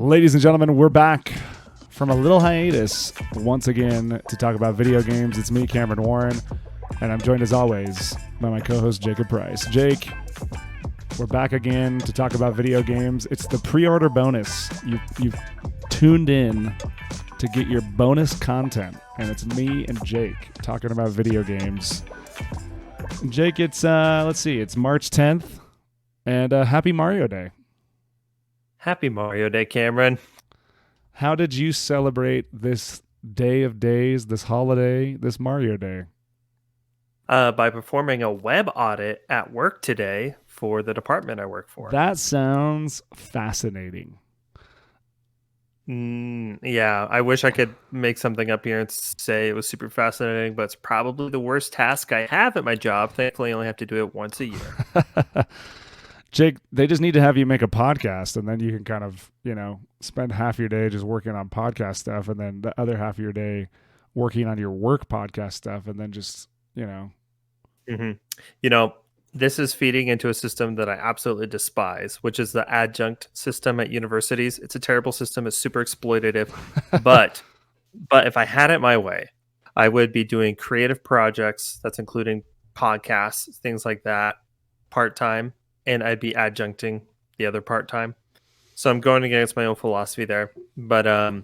Ladies and gentlemen, we're back from a little hiatus once again to talk about video games. It's me, Cameron Warren, and I'm joined as always by my co-host Jacob Price. Jake, we're back again to talk about video games. It's the pre-order bonus. You've tuned in to get your bonus content, and it's me and Jake talking about video games. Jake, it's it's March 10th, and happy Mario Day. Happy Mario Day, Cameron. How did you celebrate this day of days, this holiday, this Mario Day? By performing a web audit at work today for the department I work for. That sounds fascinating. Yeah, I wish I could make something up here and say it was super fascinating, but it's probably the worst task I have at my job. Thankfully, I only have to do it once a year. Jake, they just need to have you make a podcast, and then you can kind of, spend half your day just working on podcast stuff, and then the other half of your day working on your work podcast stuff, and then just, This is feeding into a system that I absolutely despise, which is the adjunct system at universities. It's a terrible system. It's super exploitative. but if I had it my way, I would be doing creative projects. That's including podcasts, things like that, part-time. And I'd be adjuncting the other part-time. So I'm going against my own philosophy there. But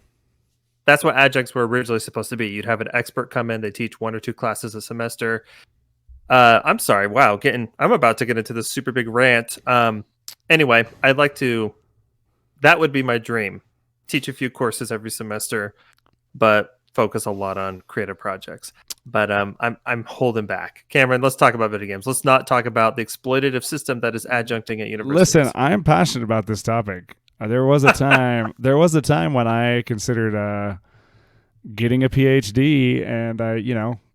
that's what adjuncts were originally supposed to be. You'd have an expert come in. They teach 1 or 2 classes a semester. I'm sorry. Wow. I'm about to get into this super big rant. Anyway, that would be my dream. Teach a few courses every semester, but focus a lot on creative projects. But I'm holding back. Cameron, let's talk about video games. Let's not talk about the exploitative system that is adjuncting at universities. Listen, I am passionate about this topic. There was a time when I considered getting a PhD, and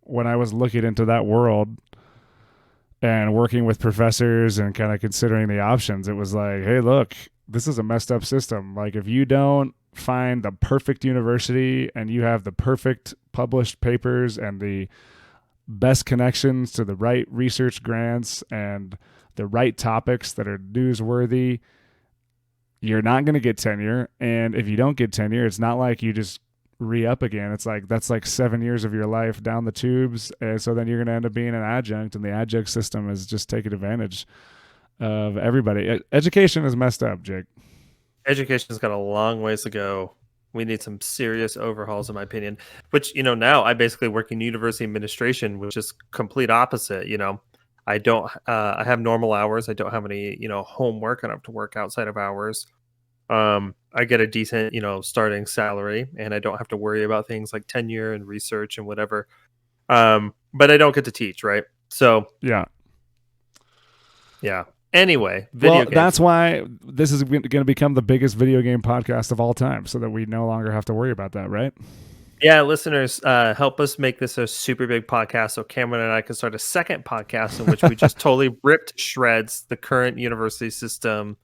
when I was looking into that world and working with professors and kind of considering the options, it was like, hey, look, this is a messed up system. Like, if you don't find the perfect university and you have the perfect published papers and the best connections to the right research grants and the right topics that are newsworthy, you're not going to get tenure. And if you don't get tenure, it's not like you just re-up again. It's like that's like 7 years of your life down the tubes, and so then you're going to end up being an adjunct, and the adjunct system is just taking advantage of everybody. Education is messed up, Jake. Education's got a long ways to go. We need some serious overhauls, in my opinion. Which, now I basically work in university administration, which is complete opposite. I don't. I have normal hours. I don't have any, homework. I don't have to work outside of hours. I get a decent, starting salary, and I don't have to worry about things like tenure and research and whatever. But I don't get to teach, right? So yeah. Anyway, games. That's why this is going to become the biggest video game podcast of all time, so that we no longer have to worry about that, right? Yeah, listeners, help us make this a super big podcast so Cameron and I can start a second podcast in which we just totally ripped shreds the current university system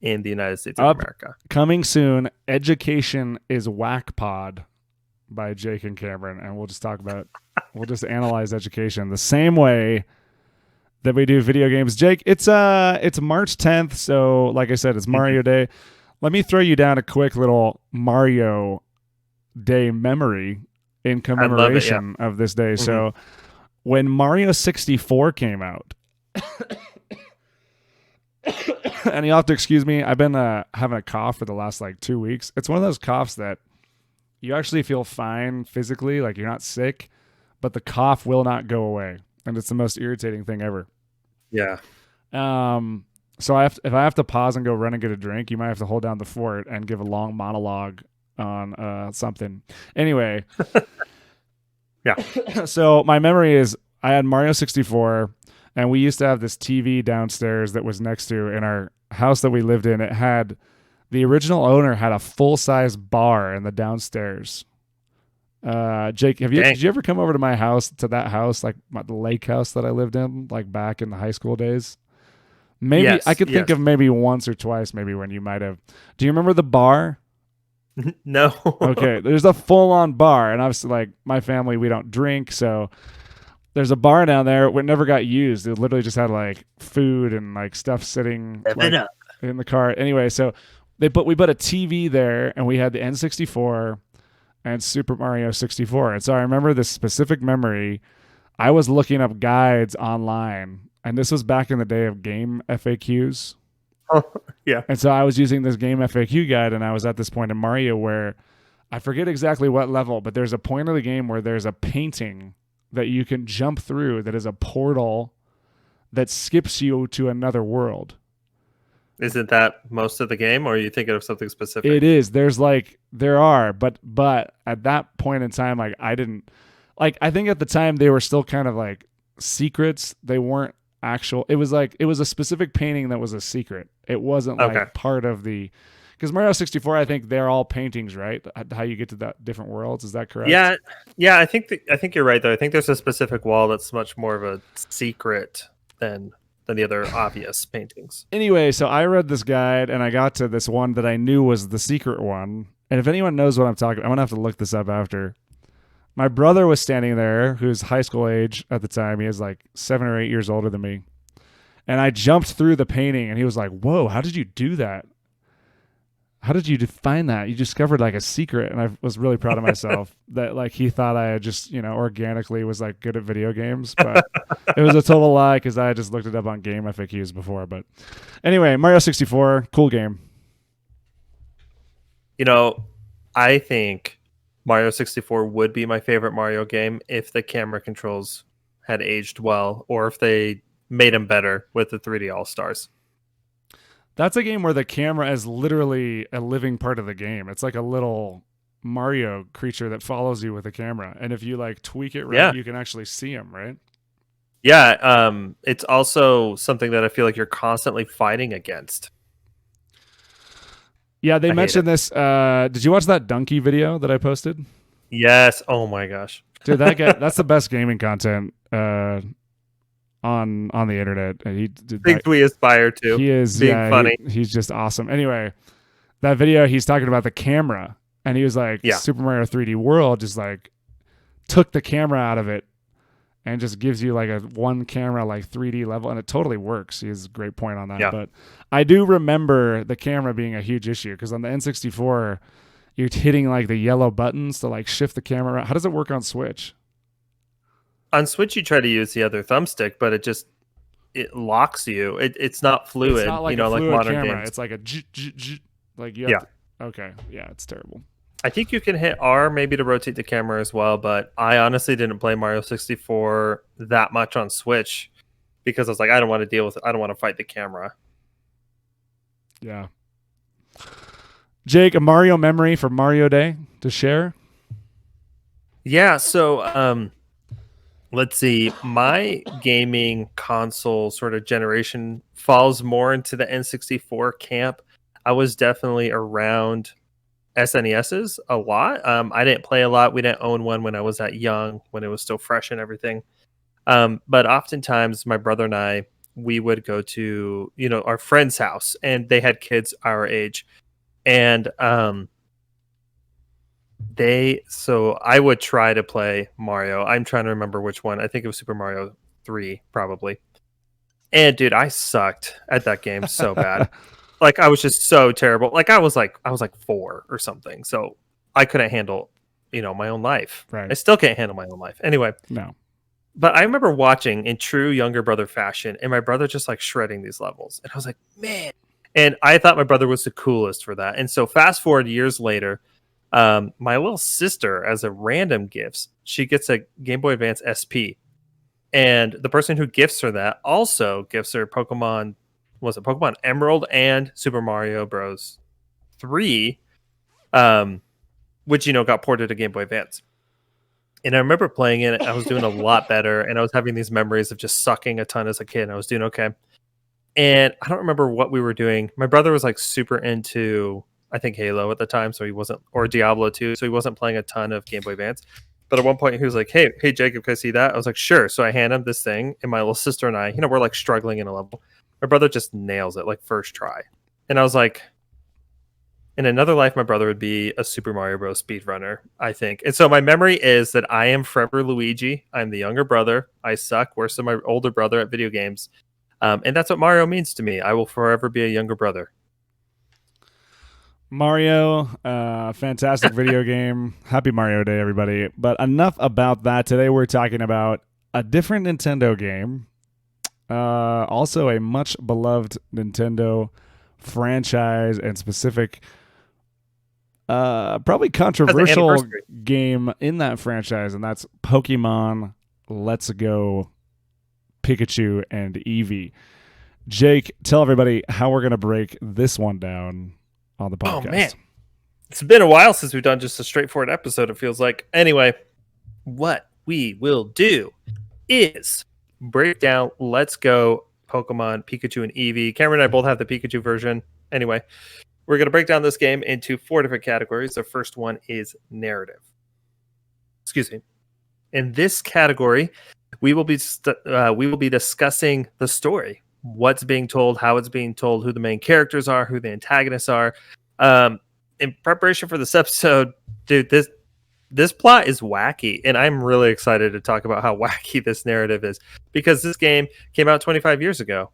in the United States of America. Coming soon, Education is Whack Pod by Jake and Cameron, and we'll just analyze education the same way that we do video games. Jake, it's March 10th, so like I said, it's Mario Day. Let me throw you down a quick little Mario Day memory in commemoration of this day. Mm-hmm. So when Mario 64 came out, and you'll have to excuse me, I've been having a cough for the last 2 weeks. It's one of those coughs that you actually feel fine physically, like you're not sick, but the cough will not go away. And it's the most irritating thing ever. Yeah. So if I have to pause and go run and get a drink, you might have to hold down the fort and give a long monologue on something. Anyway. Yeah. So my memory is I had Mario 64, and we used to have this TV downstairs that was next to in our house that we lived in. It had the original owner had a full-size bar in the downstairs. Jake, did you ever come over to my house, to that house, like the lake house that I lived in, like back in the high school days? Maybe yes, I could think of maybe once or twice, maybe when you might have. Do you remember the bar? No. Okay, there's a full-on bar, and obviously, my family, we don't drink, so there's a bar down there. It never got used. It literally just had food and stuff sitting in the car. Anyway, so we put a TV there, and we had the N64 and Super Mario 64. And so I remember this specific memory. I was looking up guides online, and this was back in the day of game FAQs. Oh, yeah. And so I was using this game FAQ guide, and I was at this point in Mario where I forget exactly what level, but there's a point of the game where there's a painting that you can jump through that is a portal that skips you to another world. Isn't that most of the game, or are you thinking of something specific? It is. There are, but at that point in time, like I didn't like. I think at the time they were still kind of like secrets. They weren't actual. It was like it was a specific painting that was a secret. It wasn't Okay. like part of the. Because Mario 64, I think they're all paintings, right? How you get to that different worlds. Is that correct? Yeah, yeah. I think you're right though. I think there's a specific wall that's much more of a secret than the other obvious paintings. Anyway, so I read this guide and I got to this one that I knew was the secret one. And if anyone knows what I'm talking, I'm gonna have to look this up after. My brother was standing there, who's high school age at the time. He was like 7 or 8 years older than me. And I jumped through the painting, and he was like, "Whoa, how did you do that? How did you define that? You discovered like a secret." And I was really proud of myself that like he thought I had just, organically was like good at video games, but it was a total lie because I had just looked it up on game FAQs before. But anyway, Mario 64, cool game. You know, I think Mario 64 would be my favorite Mario game if the camera controls had aged well, or if they made them better with the 3D All Stars. That's a game where the camera is literally a living part of the game. It's like a little Mario creature that follows you with a camera. And if you like tweak it right, Yeah. you can actually see him, right? Yeah, it's also something that I feel like you're constantly fighting against. Yeah, they I hate mentioned it. this. Did you watch that Donkey video that I posted? Yes. Oh my gosh. Dude, that's the best gaming content on the internet. And he did Things that. we aspire to. He is being yeah, funny. he's just awesome. Anyway, that video he's talking about the camera, and he was like, Yeah. Super Mario 3D World just like took the camera out of it and just gives you like a one camera like 3D level, and it totally works. He has a great point on that. Yeah. But I do remember the camera being a huge issue because on the N64 you're hitting like the yellow buttons to like shift the camera around. How does it work on Switch? On Switch, you try to use the other thumbstick, but it locks you. It's not fluid. It's not like you know, a like fluid modern camera. games. It's like a like you Yeah. have okay. Yeah, it's terrible. I think you can hit R maybe to rotate the camera as well, but I honestly didn't play Mario 64 that much on Switch because I was like, I don't want to deal with it. I don't want to fight the camera. Yeah. Jake, a Mario memory for Mario Day to share? Yeah, so let's see. My gaming console sort of generation falls more into the N64 camp. I was definitely around SNESs a lot. I didn't play a lot. We didn't own one when I was that young, when it was still fresh and everything. But oftentimes, my brother and I, we would go to our friend's house, and they had kids our age, and so I would try to play Mario. I'm trying to remember which one. I think it was Super Mario 3, probably. And dude, I sucked at that game so bad. Like I was just so terrible. Like I was like 4 or something. So I couldn't handle, my own life. Right. I still can't handle my own life. Anyway, No. but I remember watching in true younger brother fashion, and my brother just like shredding these levels. And I was like, man. And I thought my brother was the coolest for that. And so fast forward years later, my little sister, as a random gift, she gets a Game Boy Advance SP. And the person who gifts her that also gifts her Pokemon Emerald and Super Mario Bros. 3, which got ported to Game Boy Advance. And I remember playing it, I was doing a lot better, and I was having these memories of just sucking a ton as a kid, and I was doing okay. And I don't remember what we were doing. My brother was like super into, I think, Halo at the time, so he wasn't, or Diablo 2, so he wasn't playing a ton of Game Boy Advance. But at one point, he was like, hey, Jacob, can I see that? I was like, sure. So I hand him this thing, and my little sister and I, we're like struggling in a level. My brother just nails it, like first try. And I was like, in another life, my brother would be a Super Mario Bros. Speedrunner, I think. And so my memory is that I am forever Luigi. I'm the younger brother. I suck worse than my older brother at video games. And that's what Mario means to me. I will forever be a younger brother. Mario, fantastic video game. Happy Mario Day, everybody. But enough about that. Today we're talking about a different Nintendo game. Also, a much beloved Nintendo franchise and specific, probably Has the controversial anniversary. game in that franchise, and that's Pokemon Let's Go Pikachu and Eevee. Jake, tell everybody how we're going to break this one down on the Oh man, podcast. it's been a while since we've done just a straightforward episode. It feels like. Anyway, what we will do is break down Let's Go Pokemon Pikachu and Eevee. Cameron and I both have the Pikachu version. Anyway, we're going to break down this game into 4 different categories. The first one is narrative. Excuse me. In this category, we will be discussing the story, what's being told, how it's being told, who the main characters are, who the antagonists are. In preparation for this episode, dude, this plot is wacky, and I'm really excited to talk about how wacky this narrative is because this game came out 25 years ago.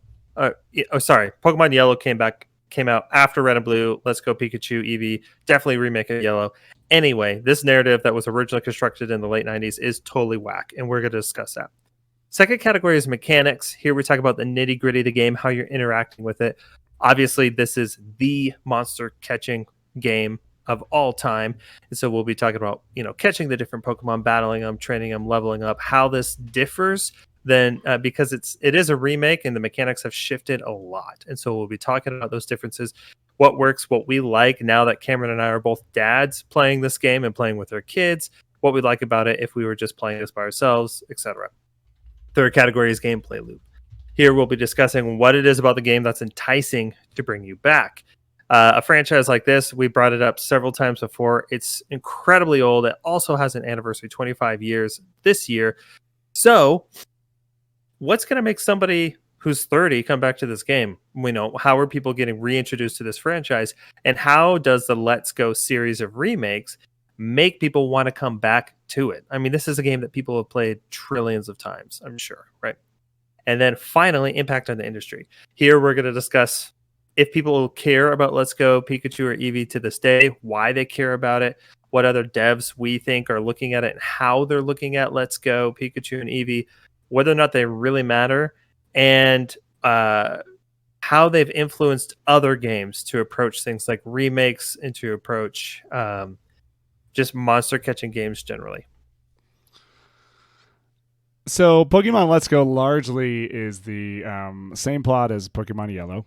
Sorry, Pokemon Yellow came out after Red and Blue. Let's Go Pikachu, Eevee, definitely remake of Yellow. Anyway, this narrative that was originally constructed in the late 90s is totally whack, and we're going to discuss that. Second category is mechanics. Here we talk about the nitty gritty of the game, how you're interacting with it. Obviously, this is the monster catching game of all time. And so we'll be talking about, catching the different Pokemon, battling them, training them, leveling up, how this differs then because it is a remake and the mechanics have shifted a lot. And so we'll be talking about those differences, what works, what we like now that Cameron and I are both dads playing this game and playing with our kids, what we like about it if we were just playing this by ourselves, etc. Third category is gameplay loop. Here we'll be discussing what it is about the game that's enticing to bring you back. A franchise like this, we brought it up several times before. It's incredibly old. It also has an anniversary, 25 years this year. So what's going to make somebody who's 30 come back to this game? How are people getting reintroduced to this franchise? And how does the Let's Go series of remakes make people want to come back to it? I mean, this is a game that people have played trillions of times, I'm sure, right? And then finally, impact on the industry. Here we're going to discuss if people care about Let's Go Pikachu or Eevee to this day, why they care about it, what other devs we think are looking at it, and how they're looking at Let's Go Pikachu and Eevee, whether or not they really matter, and how they've influenced other games to approach things like remakes and to approach just monster catching games generally. So Pokemon Let's Go largely is the same plot as Pokemon Yellow,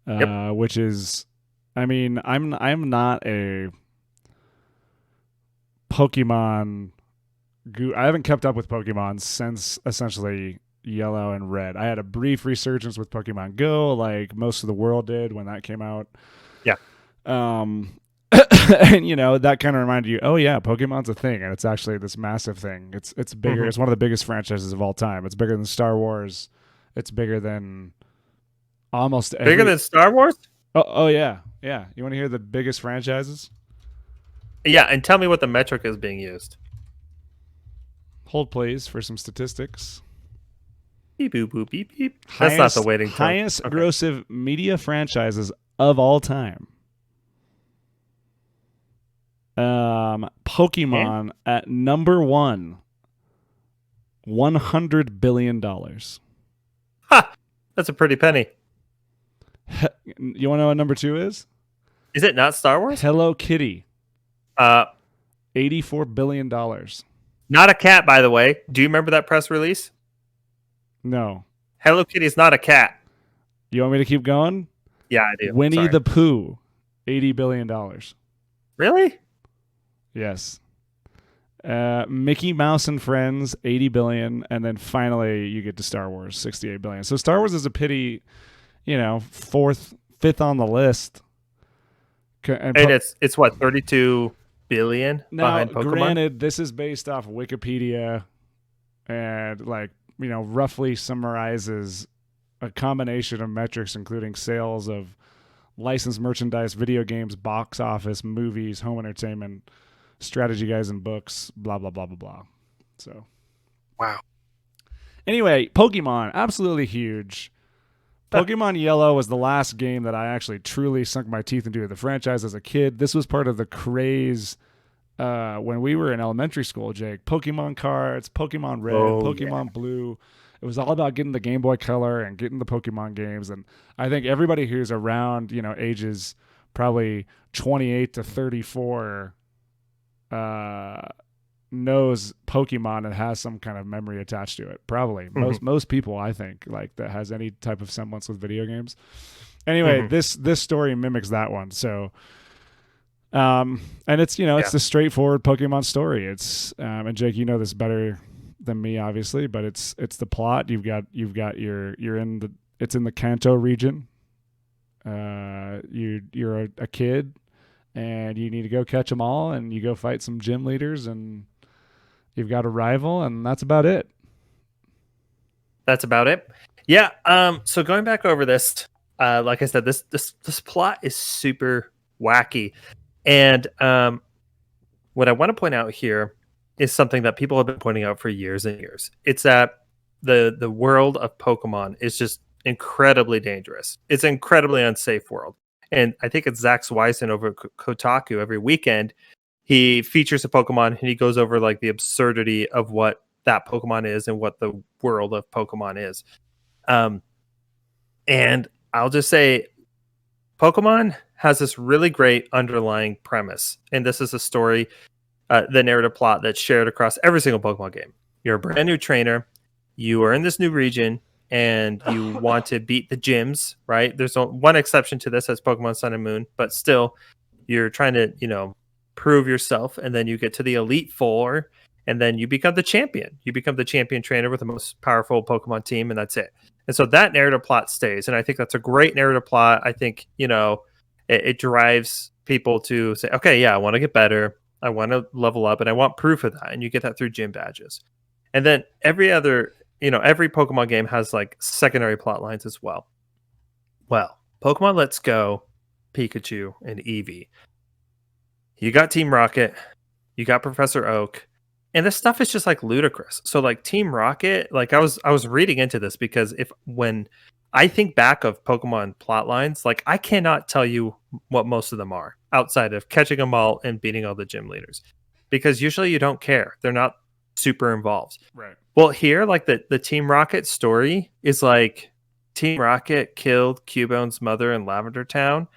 Yep. which is, I mean, I'm not a Pokemon. I haven't kept up with Pokemon since essentially Yellow and Red. I had a brief resurgence with Pokemon Go, like most of the world did when that came out. Yeah. And that kind of reminded you, oh yeah, Pokemon's a thing, and it's actually this massive thing. It's bigger. Mm-hmm. It's one of the biggest franchises of all time. It's bigger than Star Wars. It's bigger than almost every. Bigger than Star Wars? Oh yeah. You want to hear the biggest franchises? Yeah, and tell me what the metric is being used. Hold please for some statistics. Beep boop boop beep beep. That's not the waiting time. Highest grossive media franchises of all time. Pokemon at number 1, $100 billion. Ha! That's a pretty penny. You want to know what number 2 is? Is it not Star Wars? Hello Kitty. $84 billion. Not a cat, by the way. Do you remember that press release? No. Hello Kitty is not a cat. You want me to keep going? Yeah, I do. Winnie Sorry. the Pooh, $80 billion. Really? Yes. Mickey Mouse and Friends, $80 billion, and then finally you get to Star Wars, $68 billion. So Star Wars is a pity, fifth on the list. And it's what, 32 billion now, behind Pokemon? Granted, this is based off Wikipedia and roughly summarizes a combination of metrics including sales of licensed merchandise, video games, box office, movies, home entertainment, strategy guides and books, blah blah blah blah blah. So wow. Anyway, Pokemon, absolutely huge. Pokemon Yellow was the last game that I actually truly sunk my teeth into the franchise as a kid. This was part of the craze when we were in elementary school, Jake. Pokemon cards, Pokemon Red, Oh yeah. Pokemon Blue. It was all about getting the Game Boy Color and getting the Pokemon games. And I think everybody who's around, ages probably 28 to 34 uh, knows Pokemon and has some kind of memory attached to it. Probably Hmm. most people, I think, like that has any type of semblance with video games. Anyway, Hmm. this story mimics that one. So, and it's it's Yeah. the straightforward Pokemon story. It's and Jake, you know this better than me, obviously, but it's the plot. You've got you're in the it's in the Kanto region. You're a kid and you need to go catch them all, and you go fight some gym leaders, and you've got a rival, and that's about it. That's about it. Yeah. So going back over this, like I said, this plot is super wacky, and what I want to point out here is something that people have been pointing out for years and years. It's that the world of Pokemon is just incredibly dangerous. It's an incredibly unsafe world. And I think it's Zach Swyson over at Kotaku every weekend. He features a Pokemon and he goes over like the absurdity of what that Pokemon is and what the world of Pokemon is. Um, and I'll just say Pokemon has this really great underlying premise. And this is a story, the narrative plot that's shared across every single Pokemon game. You're a brand new trainer, you are in this new region, and you want to beat the gyms, right? There's one exception to this, that's Pokemon Sun and Moon, but still, you're trying to, prove yourself, and then you get to the Elite Four, and then you become the champion. You become the champion trainer with the most powerful Pokemon team, and that's it. And so that narrative plot stays, and I think that's a great narrative plot. I think it drives people to say, okay, yeah, I want to get better, I want to level up, and I want proof of that. And you get that through gym badges. And then every Pokemon game has like secondary plot lines as well. Well, Pokemon Let's Go, Pikachu, and Eevee. You got Team Rocket, you got Professor Oak, and this stuff is just like ludicrous. So like Team Rocket, like I was reading into this because if when I think back of Pokemon plot lines, like I cannot tell you what most of them are outside of catching them all and beating all the gym leaders. Because usually you don't care. They're not super involved. Right. Well, here, like the Team Rocket story is like Team Rocket killed Cubone's mother in Lavender Town,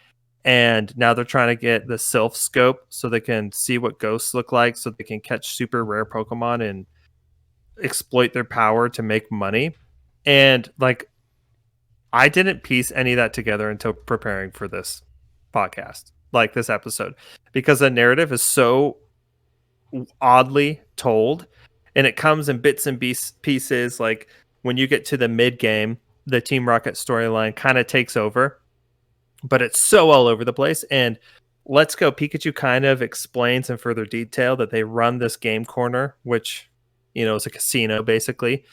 and now they're trying to get the Sylph Scope so they can see what ghosts look like, so they can catch super rare Pokemon and exploit their power to make money. And like, I didn't piece any of that together until preparing for this podcast, like this episode, because the narrative is so oddly told, and it comes in bits and pieces. Like when you get to the mid game, the Team Rocket storyline kind of takes over, but it's so all over the place. And Let's Go Pikachu kind of explains in further detail that they run this game corner, which is a casino basically,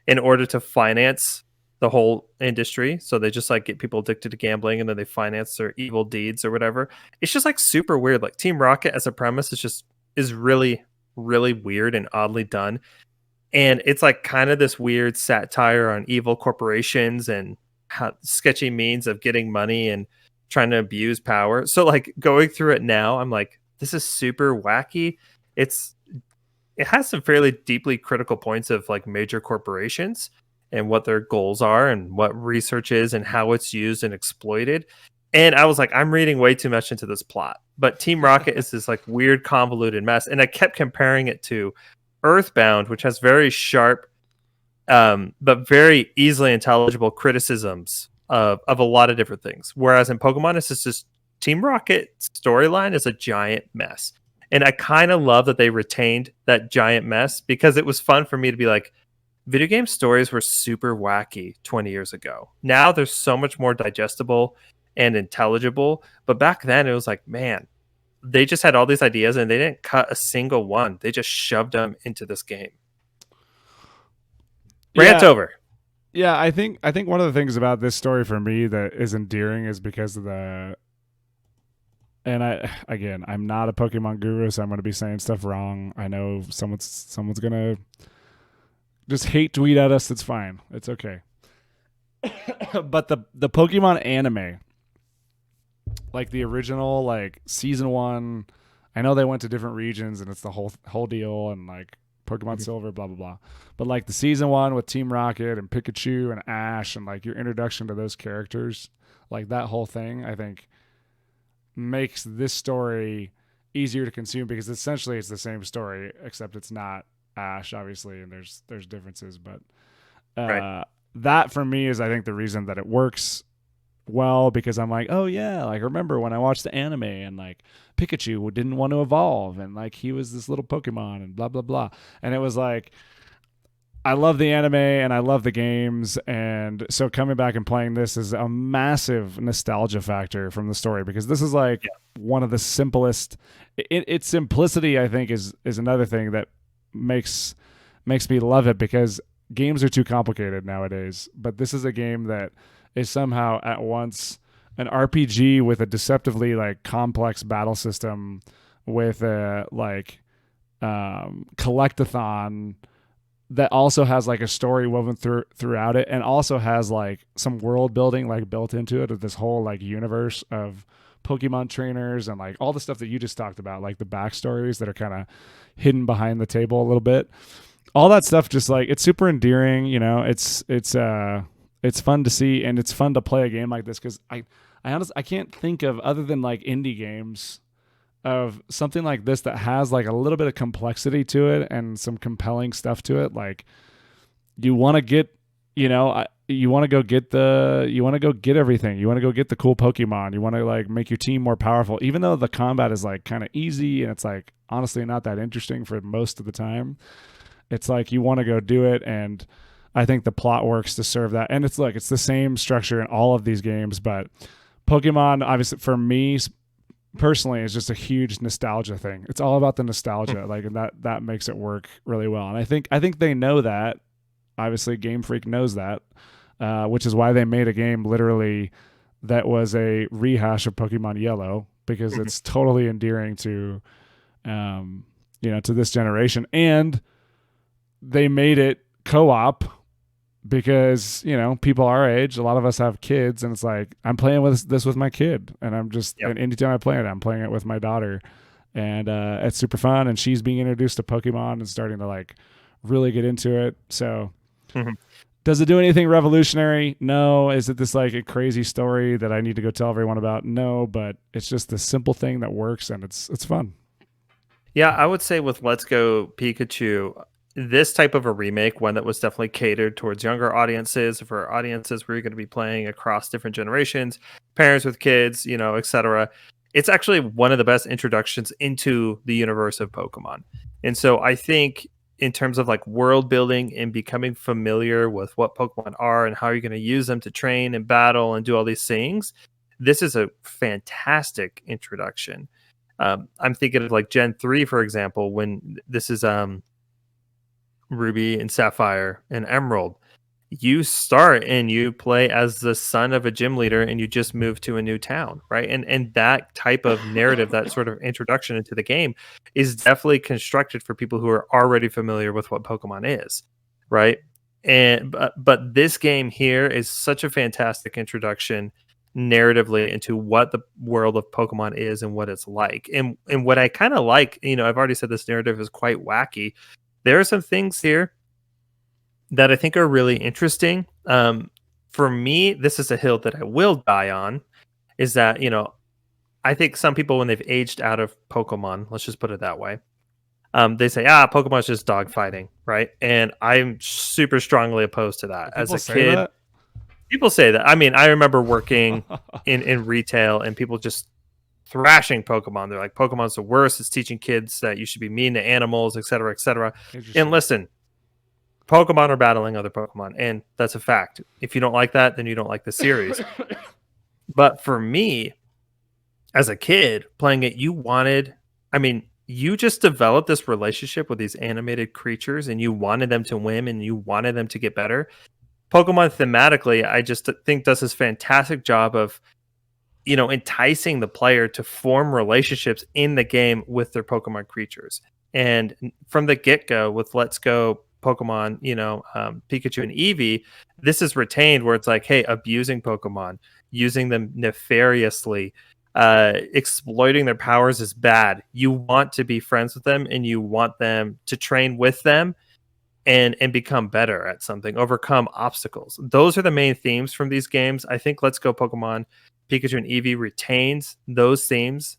in order to finance the whole industry. So they just like get people addicted to gambling, and then they finance their evil deeds or whatever. It's just like super weird. Like Team Rocket as a premise is really, really weird and oddly done. And it's like kind of this weird satire on evil corporations and how sketchy means of getting money and trying to abuse power. So like going through it now, I'm like, this is super wacky. It has some fairly deeply critical points of like major corporations and what their goals are and what research is and how it's used and exploited. And I was like, I'm reading way too much into this plot. But Team Rocket is this like weird, convoluted mess. And I kept comparing it to Earthbound, which has very sharp, but very easily intelligible criticisms of a lot of different things. Whereas in Pokemon, it's just Team Rocket storyline is a giant mess. And I kind of love that they retained that giant mess, because it was fun for me to be like, video game stories were super wacky 20 years ago. Now they're so much more digestible and intelligible. But back then it was like, man, they just had all these ideas and they didn't cut a single one. They just shoved them into this game. Rant Yeah, over. yeah. I think one of the things about this story for me that is endearing is because of the. And I'm not a Pokemon guru, so I'm going to be saying stuff wrong. I know someone's going to just hate tweet at us. It's fine. It's okay. but the Pokemon anime, like the original, like season one, I know they went to different regions and it's the whole deal and like Pokemon Silver, blah blah blah. But like the season one with Team Rocket and Pikachu and Ash and like your introduction to those characters, like that whole thing, I think makes this story easier to consume because essentially it's the same story except it's not Ash, obviously, and there's differences, but Right. that for me is I think the reason that it works well because I'm like, oh yeah, like remember when I watched the anime and like Pikachu didn't want to evolve and like he was this little Pokemon and blah blah blah, and it was like I love the anime and I love the games, and so coming back and playing this is a massive nostalgia factor from the story because this is like Yeah. one of the simplest. Its simplicity, I think, is another thing that makes makes me love it because games are too complicated nowadays. But this is a game that is somehow at once an RPG with a deceptively like complex battle system with a like collectathon that also has like a story woven throughout it and also has like some world building like built into it of this whole like universe of Pokemon trainers and like all the stuff that you just talked about, like the backstories that are kind of hidden behind the table a little bit. All that stuff just like it's super endearing, you know. It's fun to see and it's fun to play a game like this because I honestly I can't think of other than like indie games of something like this that has like a little bit of complexity to it and some compelling stuff to it. Like you want to get, you know, you want to go get you want to go get everything. You want to go get the cool Pokemon. You want to like make your team more powerful, even though the combat is like kind of easy and it's like honestly not that interesting for most of the time. It's like you want to go do it, and I think the plot works to serve that. And it's like it's the same structure in all of these games, but Pokemon, obviously, for me personally, is just a huge nostalgia thing. It's all about the nostalgia, like, and that makes it work really well. And I think they know that. Obviously, Game Freak knows that, which is why they made a game literally that was a rehash of Pokemon Yellow because it's totally endearing to, to this generation, and they made it co-op because people our age, a lot of us have kids, and it's like I'm playing with this with my kid, and I'm just Yep. and anytime I play it, I'm playing it with my daughter, and it's super fun, and she's being introduced to Pokemon and starting to like really get into it. So Mhm. does it do anything revolutionary? No. Is it this like a crazy story that I need to go tell everyone about? No, but it's just a simple thing that works, and it's fun. Yeah, I would say with Let's Go Pikachu, this type of a remake, one that was definitely catered towards younger audiences, for audiences where you're going to be playing across different generations, parents with kids, etc. It's actually one of the best introductions into the universe of Pokemon. And so I think in terms of like world building and becoming familiar with what Pokemon are and how you're going to use them to train and battle and do all these things, this is a fantastic introduction. I'm thinking of like Gen 3, for example, when this is Ruby and Sapphire and Emerald. You start and you play as the son of a gym leader and you just move to a new town, right? And that type of narrative, that sort of introduction into the game is definitely constructed for people who are already familiar with what Pokemon is, right? And but this game here is such a fantastic introduction narratively into what the world of Pokemon is and what it's like. And what I kind of like, I've already said this narrative is quite wacky. There are some things here that I think are really interesting. For me, this is a hill that I will die on. Is that I think some people when they've aged out of Pokemon, let's just put it that way, they say, Pokemon's just dogfighting, right? And I'm super strongly opposed to that. As People a say kid, that. people say that. I mean, I remember working in retail and people just thrashing Pokemon. They're like, Pokemon's the worst. It's teaching kids that you should be mean to animals, et cetera, et cetera. And Interesting. listen, Pokemon are battling other Pokemon, and that's a fact. If you don't like that, then you don't like the series. But for me, as a kid playing it, you just developed this relationship with these animated creatures and you wanted them to win and you wanted them to get better. Pokemon thematically, I just think does this fantastic job of, enticing the player to form relationships in the game with their Pokemon creatures. And from the get go with Let's Go Pokemon, Pikachu and Eevee, this is retained where it's like, hey, abusing Pokemon, using them nefariously, exploiting their powers is bad. You want to be friends with them and you want them to train with them and become better at something, overcome obstacles. Those are the main themes from these games. I think Let's Go Pokemon, Pikachu and Eevee retains those themes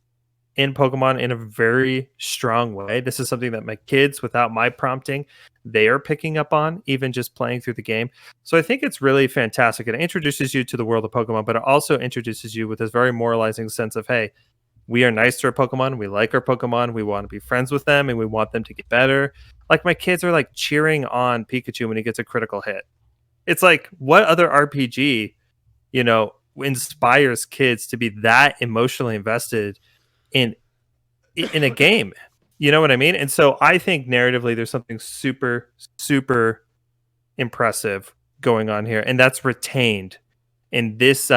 in Pokemon in a very strong way. This is something that my kids, without my prompting, they are picking up on, even just playing through the game. So I think it's really fantastic. It introduces you to the world of Pokemon, but it also introduces you with this very moralizing sense of, hey, we are nice to our Pokemon. We like our Pokemon. We want to be friends with them and we want them to get better. Like my kids are like cheering on Pikachu when he gets a critical hit. It's like, what other RPG, inspires kids to be that emotionally invested in a game? You know what I mean? And so I think narratively there's something super, super impressive going on here, and that's retained in this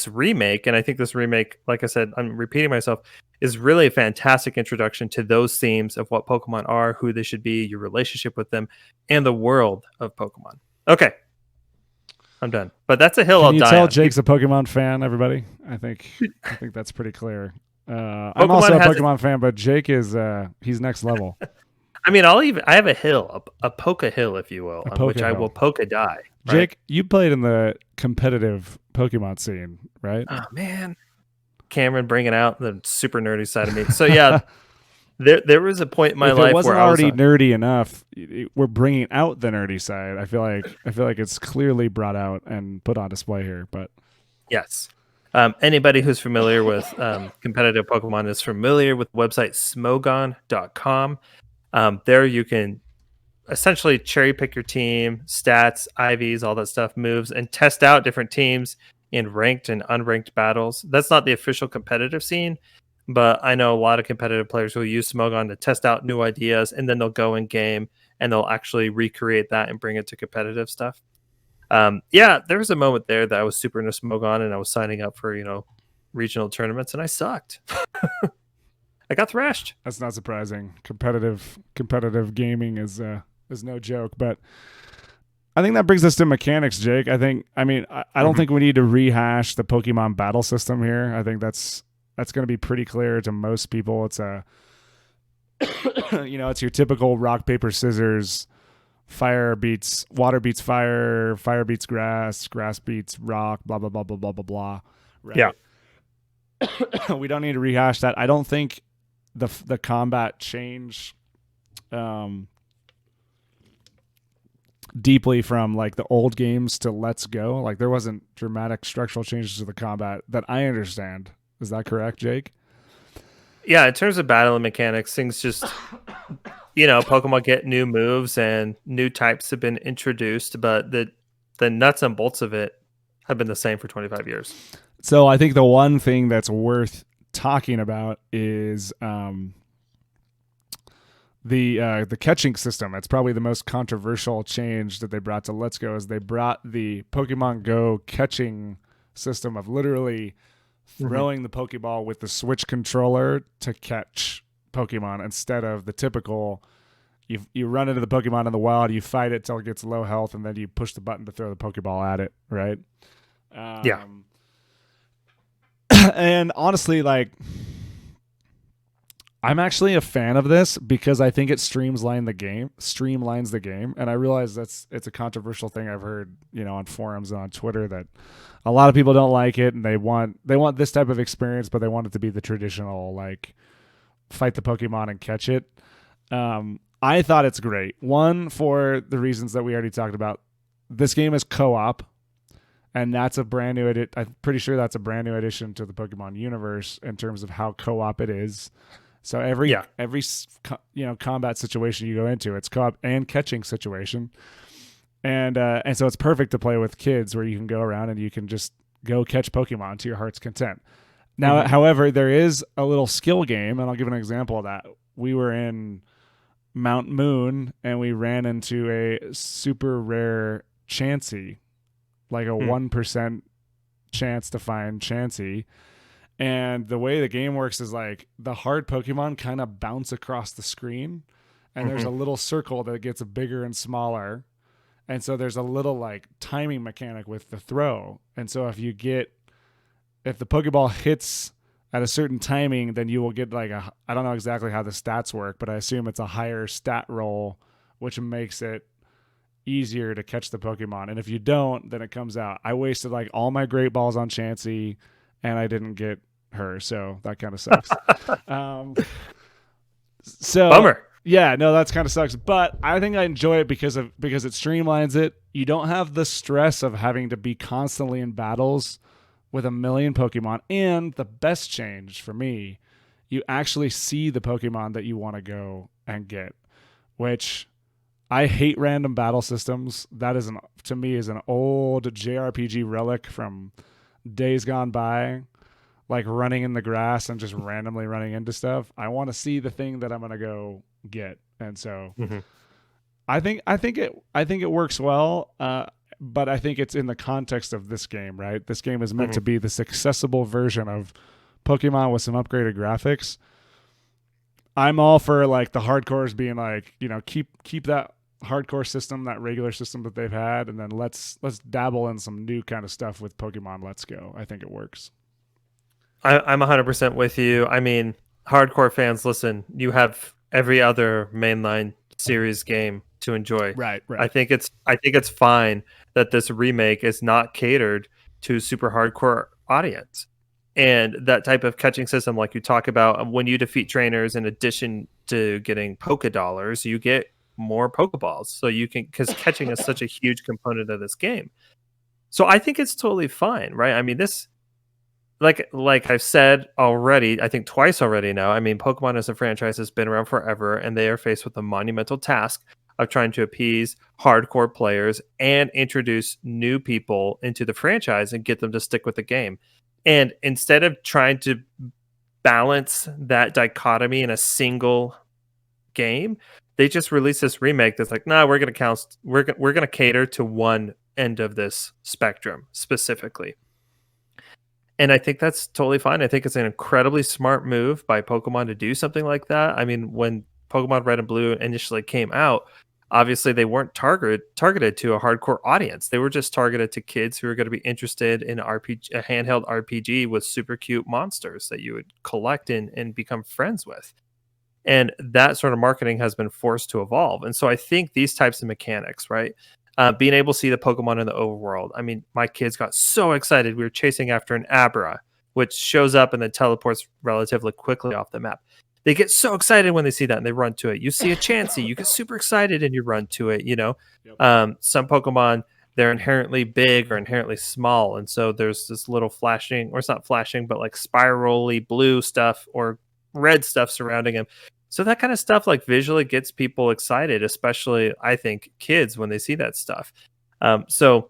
remake. And I think this remake, like I said, I'm repeating myself, is really a fantastic introduction to those themes of what Pokemon are, who they should be, your relationship with them, and the world of Pokemon. Okay, I'm done. But that's a hill Can I'll you die tell on. Jake's a Pokemon fan, everybody? I think that's pretty clear. I'm also a Pokemon fan, but Jake is he's next level. I mean, I have a hill, a Poke hill, if you will, on which I will Poke die. Right? Jake, you played in the competitive Pokemon scene, right? Oh man, Cameron bringing out the super nerdy side of me. So yeah, there was a point in my life where I was already nerdy enough. We're bringing out the nerdy side. I feel like it's clearly brought out and put on display here. But yes, anybody who's familiar with competitive Pokemon is familiar with the website Smogon.com. There you can essentially cherry pick your team, stats, IVs, all that stuff, moves, and test out different teams in ranked and unranked battles. That's not the official competitive scene, but I know a lot of competitive players who use Smogon to test out new ideas, and then they'll go in game and they'll actually recreate that and bring it to competitive stuff. Yeah, there was a moment there that I was super into Smogon and I was signing up for, regional tournaments, and I sucked. I got thrashed. That's not surprising. Competitive gaming is no joke, but I think that brings us to mechanics, Jake. I don't think we need to rehash the Pokemon battle system here. I think that's going to be pretty clear to most people. It's it's your typical rock, paper, scissors, fire beats, water beats fire, fire beats grass, grass beats rock, blah, blah, blah, blah, blah, blah, blah. Right? Yeah. We don't need to rehash that. I don't think the combat change deeply from like the old games to Let's Go. Like there wasn't dramatic structural changes to the combat that I understand. Is that correct, Jake? Yeah, in terms of battle and mechanics, things just Pokemon get new moves and new types have been introduced, but the nuts and bolts of it have been the same for 25 years. So I think the one thing that's worth talking about is the catching system. It's probably the most controversial change that they brought to Let's Go. Is they brought the Pokemon Go catching system of literally throwing the Pokeball with the Switch controller to catch Pokemon instead of the typical you run into the Pokemon in the wild, you fight it till it gets low health, and then you push the button to throw the Pokeball at it, right? Yeah. And honestly, like, I'm actually a fan of this because I think it streamlines the game. And I realize it's a controversial thing I've heard, on forums and on Twitter, that a lot of people don't like it and they want this type of experience, but they want it to be the traditional, like, fight the Pokemon and catch it. I thought it's great. One, for the reasons that we already talked about. This game is co-op. And that's a brand new I'm pretty sure that's a brand new addition to the Pokemon universe in terms of how co-op it is. So every combat situation you go into, it's co-op and catching situation. And so it's perfect to play with kids, where you can go around and you can just go catch Pokemon to your heart's content. Now, however, there is a little skill game, and I'll give an example of that. We were in Mount Moon and we ran into a super rare Chansey, like a 1% chance to find Chansey. And the way the game works is like the hard Pokemon kind of bounce across the screen, and there's Hmm. a little circle that gets bigger and smaller. And so there's a little like timing mechanic with the throw. And so if the Pokeball hits at a certain timing, then you will get like I don't know exactly how the stats work, but I assume it's a higher stat roll, which makes it easier to catch the Pokemon. And if you don't, then it comes out. I wasted like all my great balls on Chansey and I didn't get her. So that kind of sucks. Um, so Bummer. yeah, no, that's kind of sucks. But I think I enjoy it because it streamlines it. You don't have the stress of having to be constantly in battles with a million Pokemon. And the best change for me, you actually see the Pokemon that you want to go and get, which I hate random battle systems. That is to me is an old JRPG relic from days gone by, like running in the grass and just randomly running into stuff. I want to see the thing that I'm going to go get. And so Hmm. I think it works well. But I think it's in the context of this game, right? This game is meant Hmm. to be this accessible version of Pokemon with some upgraded graphics. I'm all for like the hardcores being like, keep that hardcore system, that regular system that they've had, and then let's dabble in some new kind of stuff with Pokemon Let's Go. I think it works. I'm 100% with you. I mean, hardcore fans, listen, you have every other mainline series game to enjoy. Right, I right. think it's fine that this remake is not catered to super hardcore audience. And that type of catching system, like you talk about, when you defeat trainers, in addition to getting Poké Dollars, you get more Pokeballs. So you can, because catching is such a huge component of this game. So I think it's totally fine, right? I mean, this, like I've said already, I think twice already now. I mean, Pokemon as a franchise has been around forever, and they are faced with the monumental task of trying to appease hardcore players and introduce new people into the franchise and get them to stick with the game. And instead of trying to balance that dichotomy in a single game, they just released this remake that's like, nah, we're gonna cater to one end of this spectrum specifically. And I think that's totally fine. I think it's an incredibly smart move by Pokemon to do something like that. I mean, when Pokemon Red and Blue initially came out, obviously they weren't targeted to a hardcore audience. They were just targeted to kids who were going to be interested in a handheld RPG with super cute monsters that you would collect and become friends with. And that sort of marketing has been forced to evolve. And so I think these types of mechanics, right? Being able to see the Pokemon in the overworld. I mean, my kids got so excited. We were chasing after an Abra, which shows up and then teleports relatively quickly off the map. They get so excited when they see that and they run to it. You see a Chansey, you get super excited and you run to it. Yep. Some Pokemon, they're inherently big or inherently small, and so there's this little flashing, or it's not flashing, but like spirally blue stuff or red stuff surrounding them. So that kind of stuff like visually gets people excited, especially I think kids when they see that stuff. So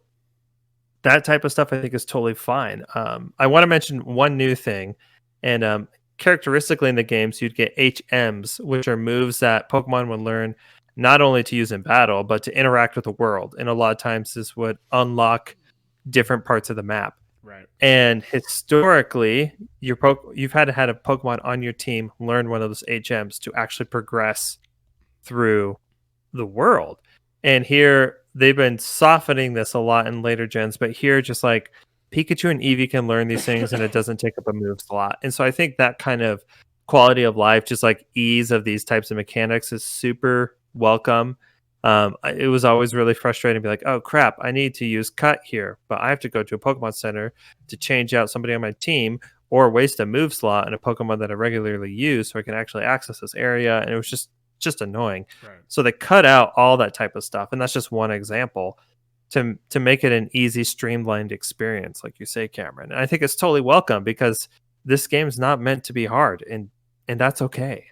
that type of stuff I think is totally fine. I want to mention one new thing, and characteristically in the games, you'd get HMs, which are moves that Pokemon would learn not only to use in battle, but to interact with the world. And a lot of times this would unlock different parts of the map. Right. And historically, you've had to had a Pokemon on your team learn one of those HMs to actually progress through the world. And here they've been softening this a lot in later gens, but here just like Pikachu and Eevee can learn these things and it doesn't take up a move slot. And so I think that kind of quality of life, just like ease of these types of mechanics, is super welcome. It was always really frustrating to be like, oh crap, I need to use cut here, but I have to go to a Pokemon Center to change out somebody on my team or waste a move slot in a Pokemon that I regularly use so I can actually access this area. And it was just annoying. Right. So they cut out all that type of stuff. And that's just one example to make it an easy, streamlined experience, like you say, Cameron. And I think it's totally welcome because this game's not meant to be hard, and that's okay.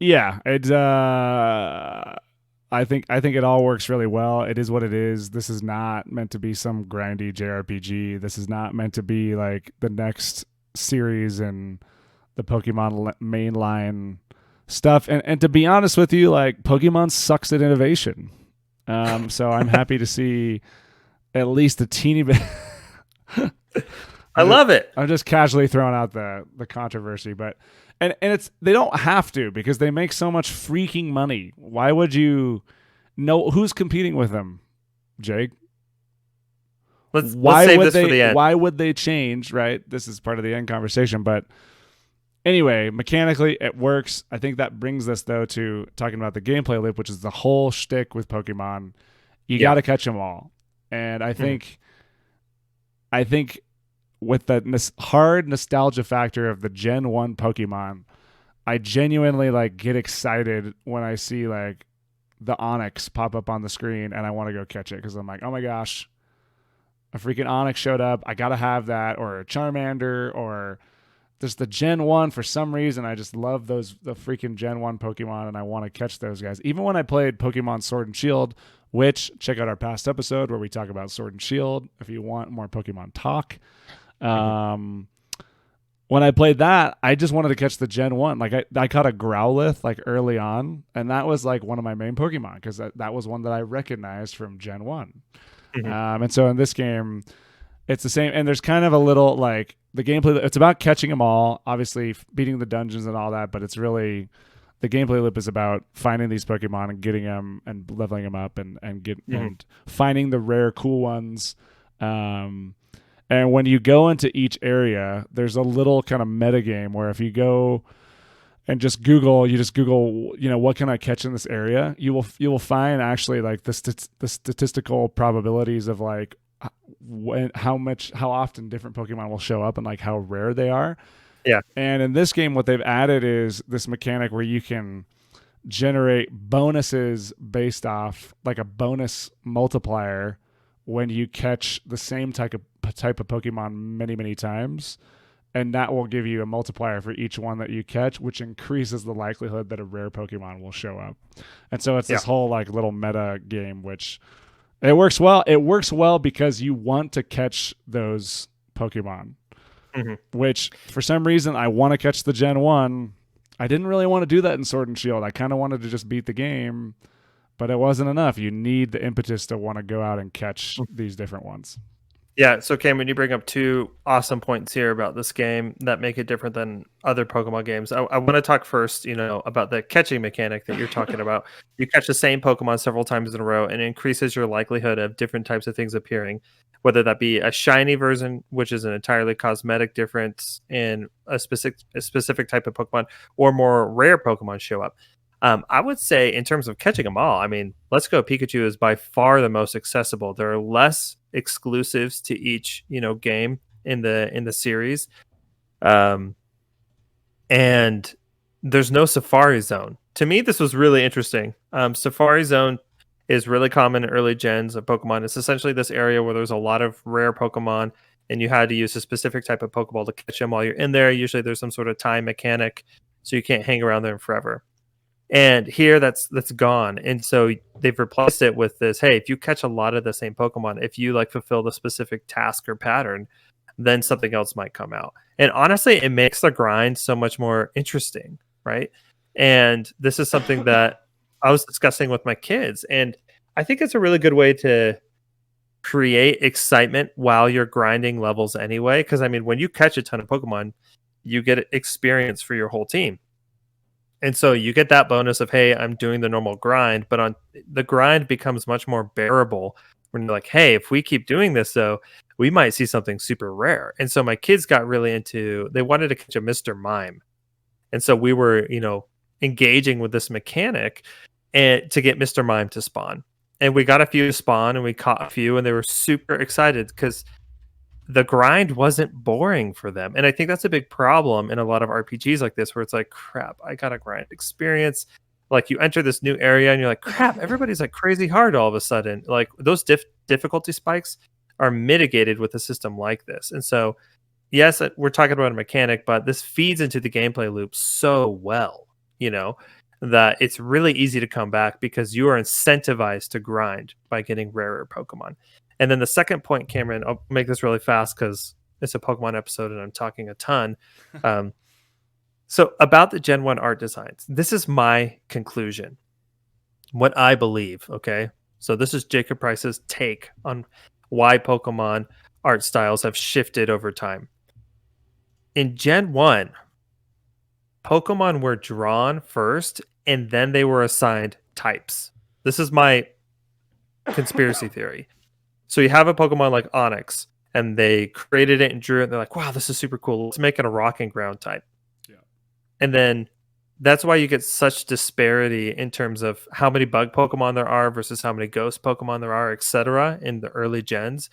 Yeah, it's I think it all works really well. It is what it is. This is not meant to be some grindy JRPG. This is not meant to be like the next series in the Pokemon mainline stuff. And to be honest with you, like Pokemon sucks at innovation. So I'm happy to see at least a teeny bit. I love it. I'm just casually throwing out the controversy, but and it's they don't have to because they make so much freaking money. Why would you know who's competing with them, Jake? Let's save this for the end. Why would they change, right? This is part of the end conversation, but anyway, mechanically it works. I think that brings us though to talking about the gameplay loop, which is the whole shtick with Pokemon. You got to catch them all. And I think with the hard nostalgia factor of the Gen 1 Pokemon, I genuinely like get excited when I see like the Onyx pop up on the screen and I want to go catch it because I'm like, oh my gosh, a freaking Onyx showed up. I got to have that, or a Charmander, or just the Gen 1 for some reason. I just love the freaking Gen 1 Pokemon and I want to catch those guys. Even when I played Pokemon Sword and Shield, which check out our past episode where we talk about Sword and Shield if you want more Pokemon talk. When I played that, I just wanted to catch the Gen 1. Like I caught a Growlithe like early on, and that was like one of my main Pokemon because that was one that I recognized from Gen 1. And so in this game, it's the same. And there's kind of a little like the gameplay. It's about catching them all, obviously beating the dungeons and all that, but it's really the gameplay loop is about finding these Pokemon and getting them and leveling them up and finding the rare cool ones. And when you go into each area, there's a little kind of meta game where if you go and just Google, what can I catch in this area? You will find actually like the statistical probabilities of like how often different Pokemon will show up and like how rare they are. Yeah. And in this game, what they've added is this mechanic where you can generate bonuses based off like a bonus multiplier when you catch the same type of Pokemon many, many times. And that will give you a multiplier for each one that you catch, which increases the likelihood that a rare Pokemon will show up. And so it's this whole like little meta game, which it works well. It works well because you want to catch those Pokemon, which for some reason I want to catch the Gen 1. I didn't really want to do that in Sword and Shield. I kind of wanted to just beat the game, but it wasn't enough. You need the impetus to want to go out and catch these different ones. Yeah, so Cameron, you bring up two awesome points here about this game that make it different than other Pokemon games. I want to talk first, about the catching mechanic that you're talking about. You catch the same Pokemon several times in a row, and it increases your likelihood of different types of things appearing, whether that be a shiny version, which is an entirely cosmetic difference in a specific type of Pokemon, or more rare Pokemon show up. I would say in terms of catching them all, I mean, Let's Go Pikachu is by far the most accessible. There are less exclusives to each, game in the series. And there's no Safari Zone. To me, this was really interesting. Safari Zone is really common in early gens of Pokemon. It's essentially this area where there's a lot of rare Pokemon and you had to use a specific type of Pokeball to catch them while you're in there. Usually there's some sort of time mechanic, so you can't hang around there forever. And here that's gone. And so they've replaced it with this, hey, if you catch a lot of the same Pokemon, if you like fulfill the specific task or pattern, then something else might come out. And honestly, it makes the grind so much more interesting, right? And this is something that I was discussing with my kids. And I think it's a really good way to create excitement while you're grinding levels anyway. Because, I mean, when you catch a ton of Pokemon, you get experience for your whole team. And so you get that bonus of, hey, I'm doing the normal grind, but the grind becomes much more bearable when you're like, hey, if we keep doing this, though, we might see something super rare. And so my kids got really they wanted to catch a Mr. Mime. And so we were, engaging with this mechanic and to get Mr. Mime to spawn. And we got a few to spawn and we caught a few and they were super excited because the grind wasn't boring for them. And I think that's a big problem in a lot of RPGs like this, where it's like, crap, I got a grind experience. Like you enter this new area and you're like, crap, everybody's like crazy hard all of a sudden. Like those difficulty spikes are mitigated with a system like this. And so, yes, we're talking about a mechanic, but this feeds into the gameplay loop so well, that it's really easy to come back because you are incentivized to grind by getting rarer Pokemon. And then the second point, Cameron, I'll make this really fast because it's a Pokemon episode and I'm talking a ton. So about the Gen 1 art designs, this is my conclusion. What I believe, okay? So this is Jacob Price's take on why Pokemon art styles have shifted over time. In Gen 1, Pokemon were drawn first and then they were assigned types. This is my conspiracy theory. So you have a Pokemon like Onyx, and they created it and drew it, and they're like, wow, this is super cool. Let's make it a rock and ground type. Yeah. And then that's why you get such disparity in terms of how many bug Pokemon there are versus how many ghost Pokemon there are, etc. in the early gens.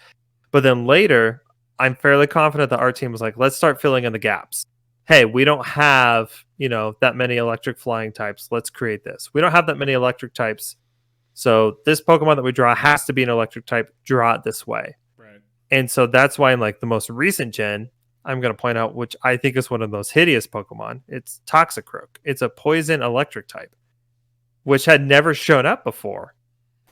But then later, I'm fairly confident the art team was like, let's start filling in the gaps. Hey, we don't have, that many electric flying types. Let's create this. We don't have that many electric types. So this Pokemon that we draw has to be an electric type. Draw it this way. Right. And so that's why in like the most recent gen, I'm going to point out, which I think is one of the most hideous Pokemon. It's Toxicroak. It's a poison electric type, which had never shown up before.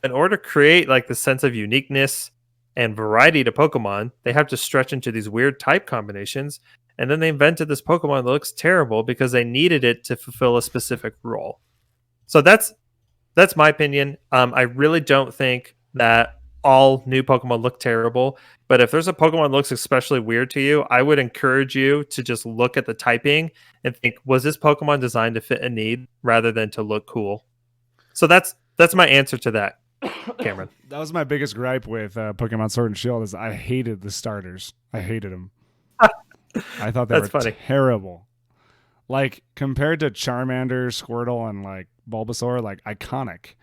In order to create like the sense of uniqueness and variety to Pokemon, they have to stretch into these weird type combinations. And then they invented this Pokemon that looks terrible because they needed it to fulfill a specific role. So that's my opinion. I really don't think that all new Pokemon look terrible. But if there's a Pokemon that looks especially weird to you, I would encourage you to just look at the typing and think, was this Pokemon designed to fit a need rather than to look cool? So that's my answer to that, Cameron. That was my biggest gripe with Pokemon Sword and Shield is I hated the starters. I hated them. I thought they were funny. Terrible. Like compared to Charmander, Squirtle, and like Bulbasaur, like iconic.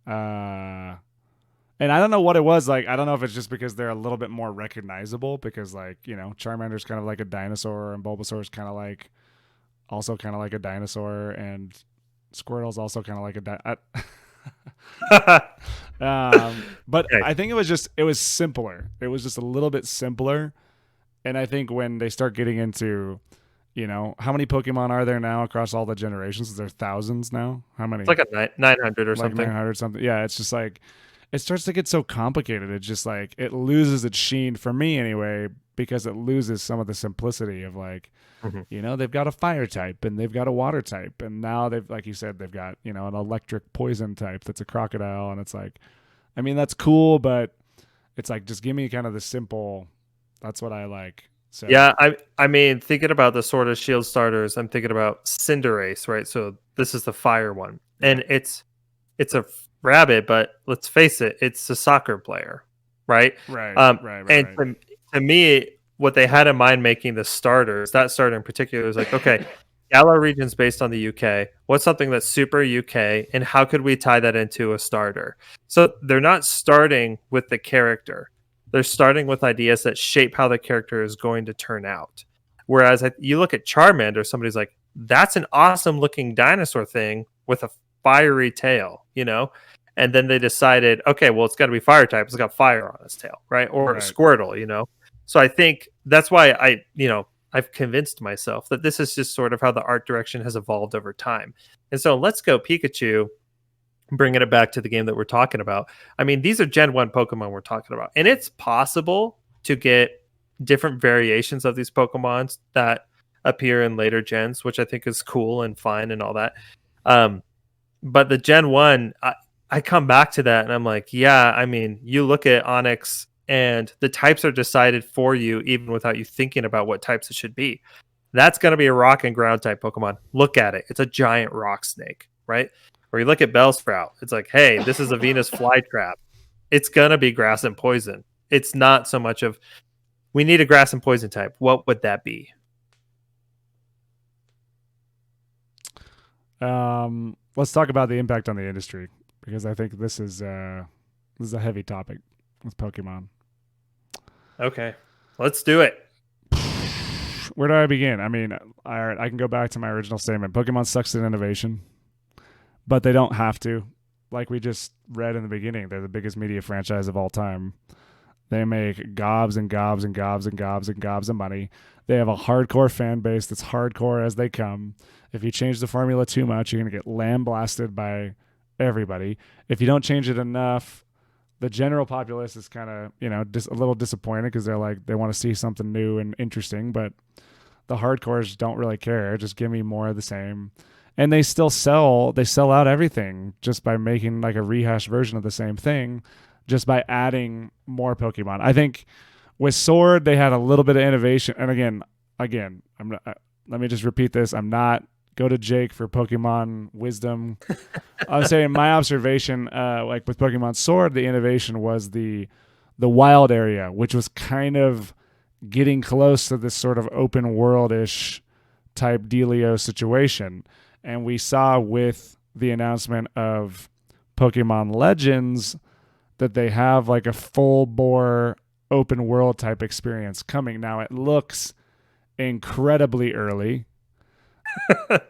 And I don't know what it was. Like I don't know if it's just because they're a little bit more recognizable because like Charmander's kind of like a dinosaur and Bulbasaur's kind of like also kind of like a dinosaur and Squirtle's also kind of like but Okay. I think it was simpler. It was just a little bit simpler. And I think when they start getting into, how many Pokemon are there now across all the generations? Is there thousands now? How many? It's like a 900 or like something. 900 something. Yeah, it's just like it starts to get so complicated. It's just like it loses its sheen for me anyway because it loses some of the simplicity of like, they've got a fire type and they've got a water type and now they've, like you said, they've got an electric poison type that's a crocodile and it's like, I mean that's cool, but it's like just give me kind of the simple. That's what I like. So Yeah, I mean, thinking about the Sword of Shield starters, I'm thinking about Cinderace, right? So this is the fire one, and it's a rabbit, but let's face it, it's a soccer player, right? Right. And to me, what they had in mind making the starters, that starter in particular, was like, okay, Galar region's based on the UK. What's something that's super UK, and how could we tie that into a starter? So they're not starting with the character. They're starting with ideas that shape how the character is going to turn out. Whereas you look at Charmander, somebody's like, that's an awesome looking dinosaur thing with a fiery tail, And then they decided, okay, well, it's got to be fire type. It's got fire on its tail, right? Or Right. Squirtle, So I think that's why I've convinced myself that this is just sort of how the art direction has evolved over time. And so Let's Go Pikachu, bringing it back to the game that we're talking about. I mean, these are Gen 1 Pokemon we're talking about. And it's possible to get different variations of these Pokemons that appear in later gens, which I think is cool and fine and all that. But the Gen 1, I come back to that and I'm like, yeah, I mean, you look at Onyx and the types are decided for you even without you thinking about what types it should be. That's going to be a rock and ground type Pokemon. Look at it. It's a giant rock snake, right? Or you look at Bellsprout, it's like, hey, this is a Venus flytrap. It's going to be grass and poison. It's not so much of, we need a grass and poison type. What would that be? Let's talk about the impact on the industry because I think this is a heavy topic with Pokemon. Okay, let's do it. Where do I begin? I mean, all right, I can go back to my original statement. Pokemon sucks at innovation. But they don't have to. Like we just read in the beginning, they're the biggest media franchise of all time. They make gobs and gobs and gobs and gobs and gobs of money. They have a hardcore fan base that's hardcore as they come. If you change the formula too much, you're going to get lambasted by everybody. If you don't change it enough, the general populace is kind of, a little disappointed because they're like, they want to see something new and interesting. But the hardcores don't really care. Just give me more of the same. And they still sell out everything just by making like a rehash version of the same thing, just by adding more Pokemon. I think with Sword, they had a little bit of innovation. And again, let me just repeat this. I'm not Go to Jake for Pokemon wisdom. I was saying my observation, like with Pokemon Sword, the innovation was the wild area, which was kind of getting close to this sort of open world ish type dealio situation. And we saw with the announcement of Pokemon Legends that they have like a full bore open world type experience coming. Now it looks incredibly early.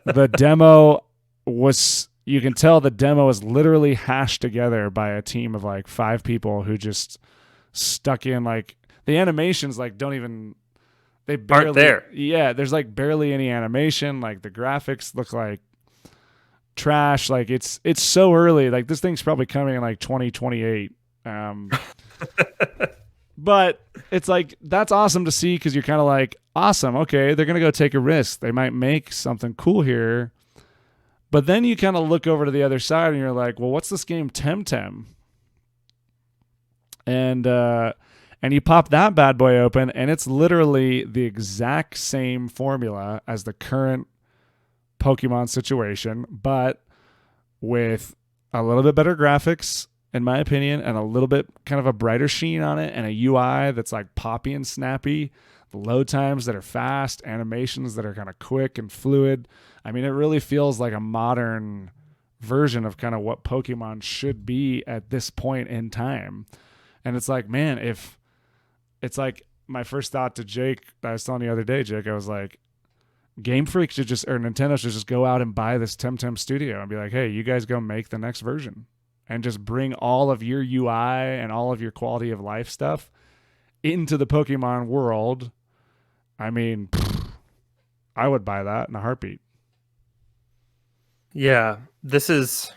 The demo was, you can tell the demo is literally hashed together by a team of like 5 people who just stuck in like the animations like don't even, they barely Aren't there. Yeah, there's like barely any animation. Like the graphics look like trash. Like it's so early. Like this thing's probably coming in like 2028. But it's like that's awesome to see because you're kind of like, awesome, okay, they're gonna go take a risk. They might make something cool here. But then you kind of look over to the other side and you're like, well, what's this game Temtem? And you pop that bad boy open, and it's literally the exact same formula as the current Pokemon situation, but with a little bit better graphics, in my opinion, and a little bit kind of a brighter sheen on it, and a UI that's like poppy and snappy, load times that are fast, animations that are kind of quick and fluid. I mean, it really feels like a modern version of kind of what Pokemon should be at this point in time. And it's like, man, if it's like my first thought to Jake, I was telling the other day, Jake, I was like, Game Freak should just, or Nintendo should just go out and buy this Temtem studio and be like, hey, you guys go make the next version and just bring all of your UI and all of your quality of life stuff into the Pokemon world. I mean, I would buy that in a heartbeat. Yeah, this is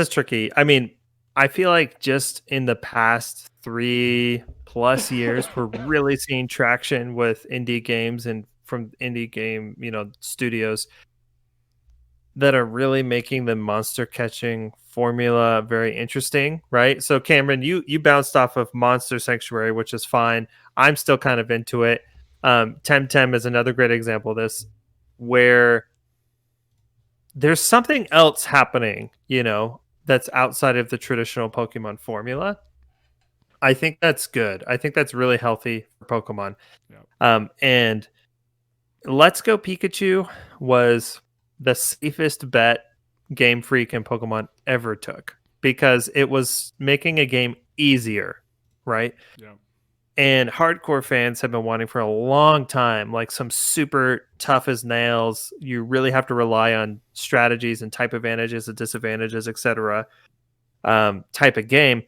tricky. I mean, I feel like just in the past 3+ years, we're really seeing traction with indie games and from indie game, studios that are really making the monster catching formula very interesting, right? So Cameron, you bounced off of Monster Sanctuary, which is fine. I'm still kind of into it. Temtem is another great example of this, where there's something else happening, that's outside of the traditional Pokemon formula. I think that's good. I think that's really healthy for Pokemon. Yeah. And Let's Go Pikachu was the safest bet Game Freak and Pokemon ever took because it was making a game easier, right? Yeah. And hardcore fans have been wanting for a long time, like some super tough as nails. You really have to rely on strategies and type advantages and disadvantages, etc. Type of game.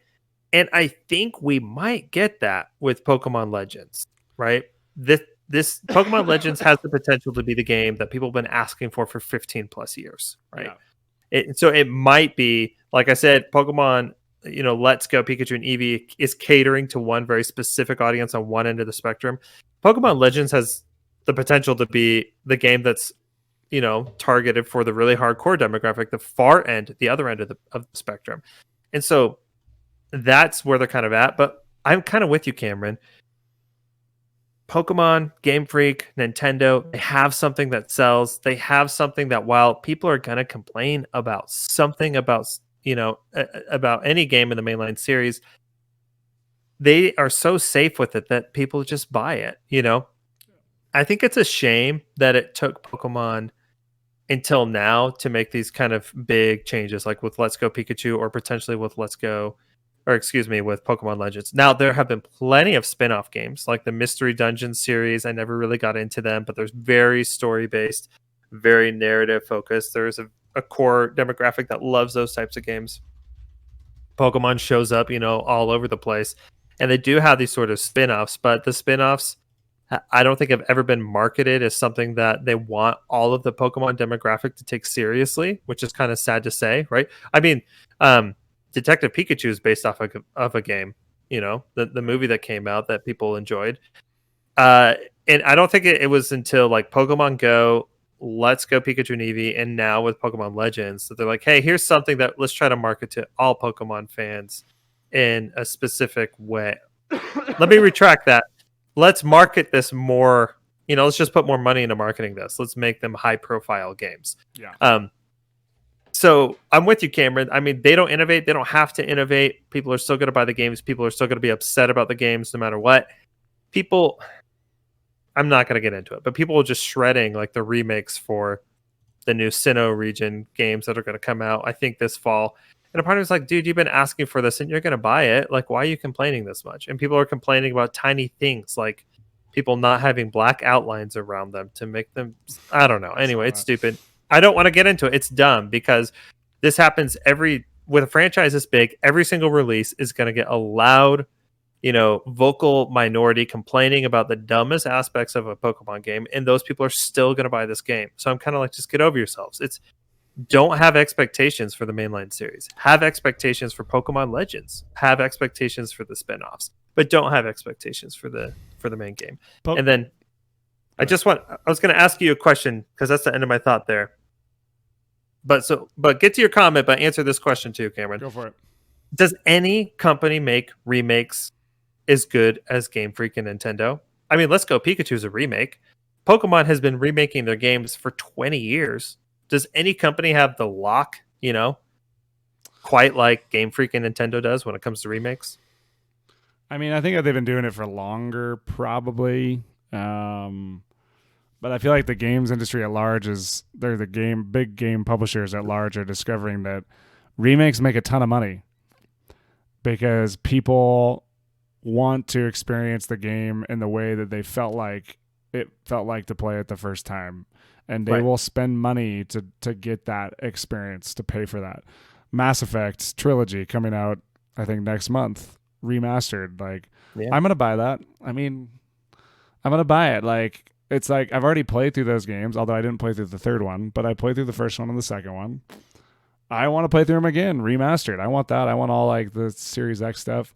And I think we might get that with Pokemon Legends, right? This Pokemon Legends has the potential to be the game that people have been asking for 15 plus years, right? Yeah. So it might be, like I said, Pokemon, Let's Go Pikachu and Eevee is catering to one very specific audience on one end of the spectrum. Pokemon Legends has the potential to be the game that's, targeted for the really hardcore demographic, the far end, the other end of the spectrum. And so that's where they're kind of at. But I'm kind of with you, Cameron. Pokemon, Game Freak, Nintendo, they have something that sells. They have something that, while people are going to complain about something about, about any game in the mainline series, they are so safe with it that people just buy it, I think it's a shame that it took Pokemon until now to make these kind of big changes, like with Let's Go Pikachu or potentially with with Pokemon Legends. Now, there have been plenty of spin-off games, like the Mystery Dungeon series. I never really got into them, but there's very story-based, very narrative-focused. There's a core demographic that loves those types of games. Pokemon shows up, all over the place. And they do have these sort of spin-offs, but the spin-offs, I don't think have ever been marketed as something that they want all of the Pokemon demographic to take seriously, which is kind of sad to say, right? I mean, Detective Pikachu is based off of a game, the movie that came out that people enjoyed. And I don't think it was until like Pokemon Go, Let's Go Pikachu and Eevee, and now with Pokemon Legends that they're like, hey, here's something that let's try to market to all Pokemon fans in a specific way. Let me retract that. Let's market this more let's just put more money into marketing this. Let's make them high profile games. Yeah. So I'm with you, Cameron. I mean, they don't innovate. They don't have to innovate. People are still going to buy the games. People are still going to be upset about the games no matter what. People, I'm not going to get into it, but people are just shredding like the remakes for the new Sinnoh region games that are going to come out, I think, this fall. And a part of it's like, dude, you've been asking for this and you're going to buy it. Like, why are you complaining this much? And people are complaining about tiny things like people not having black outlines around them to make them, I don't know. Anyway, it's stupid. I don't want to get into it. It's dumb because this happens with a franchise this big, every single release is going to get a loud, vocal minority complaining about the dumbest aspects of a Pokemon game. And those people are still going to buy this game. So I'm kind of like, just get over yourselves. Don't have expectations for the mainline series. Have expectations for Pokemon Legends. Have expectations for the spinoffs, but don't have expectations for the main game. And then I was going to ask you a question because that's the end of my thought there. But get to your comment, but answer this question too, Cameron. Go for it. Does any company make remakes as good as Game Freak and Nintendo? I mean, Let's Go Pikachu's a remake. Pokemon has been remaking their games for 20 years. Does any company have the lock, quite like Game Freak and Nintendo does when it comes to remakes? I mean, I think that they've been doing it for longer, probably. But I feel like the games industry at large they're the big game publishers at large are discovering that remakes make a ton of money because people want to experience the game in the way that they felt like to play it the first time. And they will spend money to get that experience, to pay for that. Mass Effect trilogy coming out, I think, next month, remastered. Like, I'm going to buy that. I mean, I'm going to buy it. Like, it's like I've already played through those games, although I didn't play through the third one, but I played through the first one and the second one. I want to play through them again, remastered. I want that. I want all like the Series X stuff.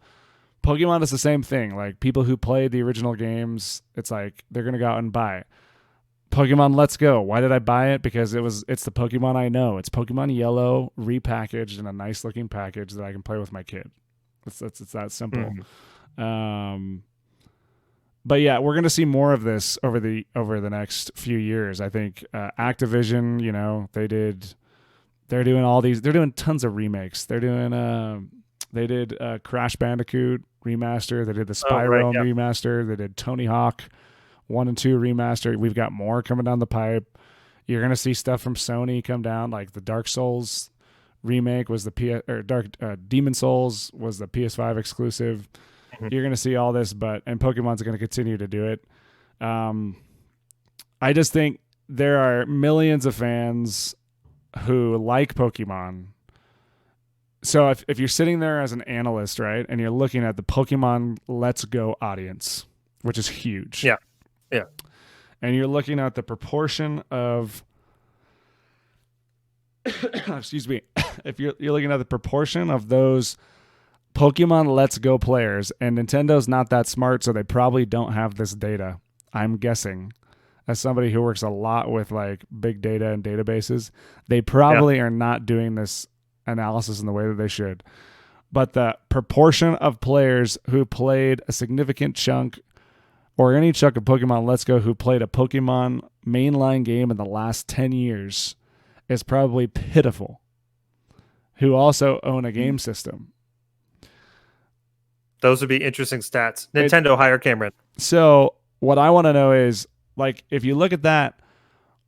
Pokemon is the same thing. Like, people who played the original games, it's like they're going to go out and buy it. Pokemon Let's Go. Why did I buy it? Because it's the Pokemon I know. It's Pokemon Yellow repackaged in a nice looking package that I can play with my kid. It's that simple. Mm-hmm. But yeah, we're going to see more of this over the next few years. I think Activision, they're doing tons of remakes. They did Crash Bandicoot remaster. They did the Spyro remaster. They did Tony Hawk 1 and 2 remaster. We've got more coming down the pipe. You're going to see stuff from Sony come down, like the Dark Souls remake was Demon Souls was the PS5 exclusive. You're going to see all this, and Pokemon's going to continue to do it. I just think there are millions of fans who like Pokemon. So if you're sitting there as an analyst, right, and you're looking at the Pokemon Let's Go audience, which is huge. Yeah. And you're looking at the proportion of excuse me, if you're looking at the proportion of those Pokemon Let's Go players, and Nintendo's not that smart, so they probably don't have this data. I'm guessing, as somebody who works a lot with like big data and databases, they probably are not doing this analysis in the way that they should. But the proportion of players who played a significant chunk or any chunk of Pokemon Let's Go who played a Pokemon mainline game in the last 10 years is probably pitiful, who also own a game system. Those would be interesting stats. Nintendo, hire Cameron. So what I want to know is, like, if you look at that,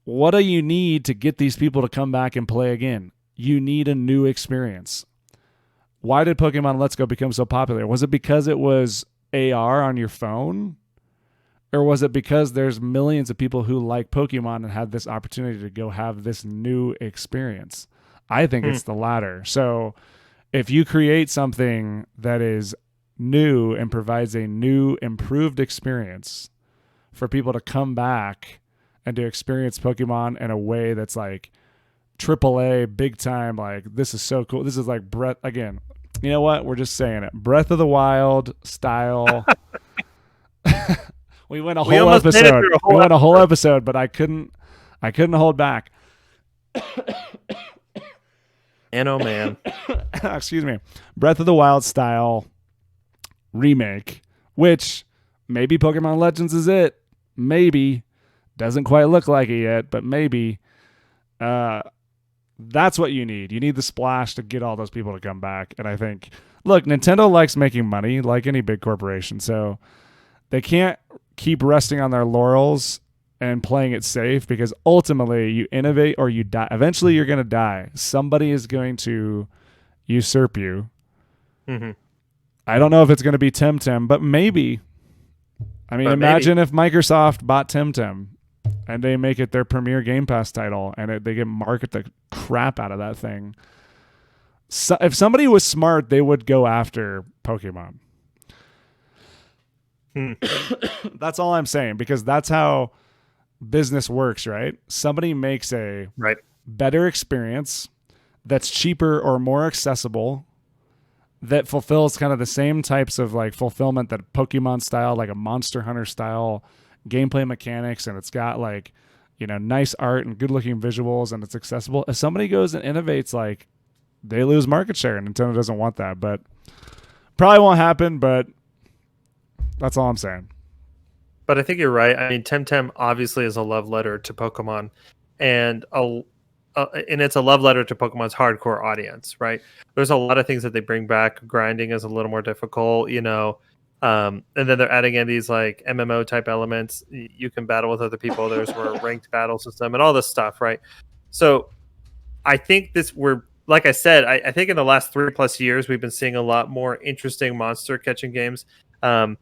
what do you need to get these people to come back and play again? You need a new experience. Why did Pokemon Let's Go become so popular? Was it because it was AR on your phone? Or was it because there's millions of people who like Pokemon and had this opportunity to go have this new experience? I think it's the latter. So if you create something that is new and provides a new, improved experience for people to come back and to experience Pokemon in a way that's like AAA, big time, like, this is so cool. This is like again, you know what? We're just saying it. Breath of the Wild style. We went a whole episode. We went a whole episode, but I couldn't hold back. And oh man. Excuse me. Breath of the Wild style remake, which maybe Pokemon Legends is it. Maybe. Doesn't quite look like it yet, but maybe. Uh, that's what you need. You need the splash to get all those people to come back. And I think, look, Nintendo likes making money like any big corporation. So they can't keep resting on their laurels and playing it safe because ultimately you innovate or you die. Eventually you're going to die. Somebody is going to usurp you. Mm-hmm. I don't know if it's going to be Temtem, but maybe. I mean, But imagine maybe. if Microsoft bought Temtem and they make it their premier Game Pass title and they can market the crap out of that thing. So if somebody was smart, they would go after Pokemon. Hmm. That's all I'm saying because that's how business works, right? Somebody makes a Right. better experience that's cheaper or more accessible that fulfills kind of the same types of like fulfillment that Pokemon style, like a Monster Hunter style gameplay mechanics, and it's got like, nice art and good looking visuals and it's accessible. If somebody goes and innovates, like they lose market share and Nintendo doesn't want that, but probably won't happen, but that's all I'm saying. But I think you're right. I mean, Temtem obviously is a love letter to Pokemon, and it's a love letter to Pokemon's hardcore audience, right? There's a lot of things that they bring back. Grinding is a little more difficult, and then they're adding in these like MMO type elements. You can battle with other people. There's a ranked battle system and all this stuff, right? So I think we're like I said, I think in the last 3+ years we've been seeing a lot more interesting monster catching games. Um,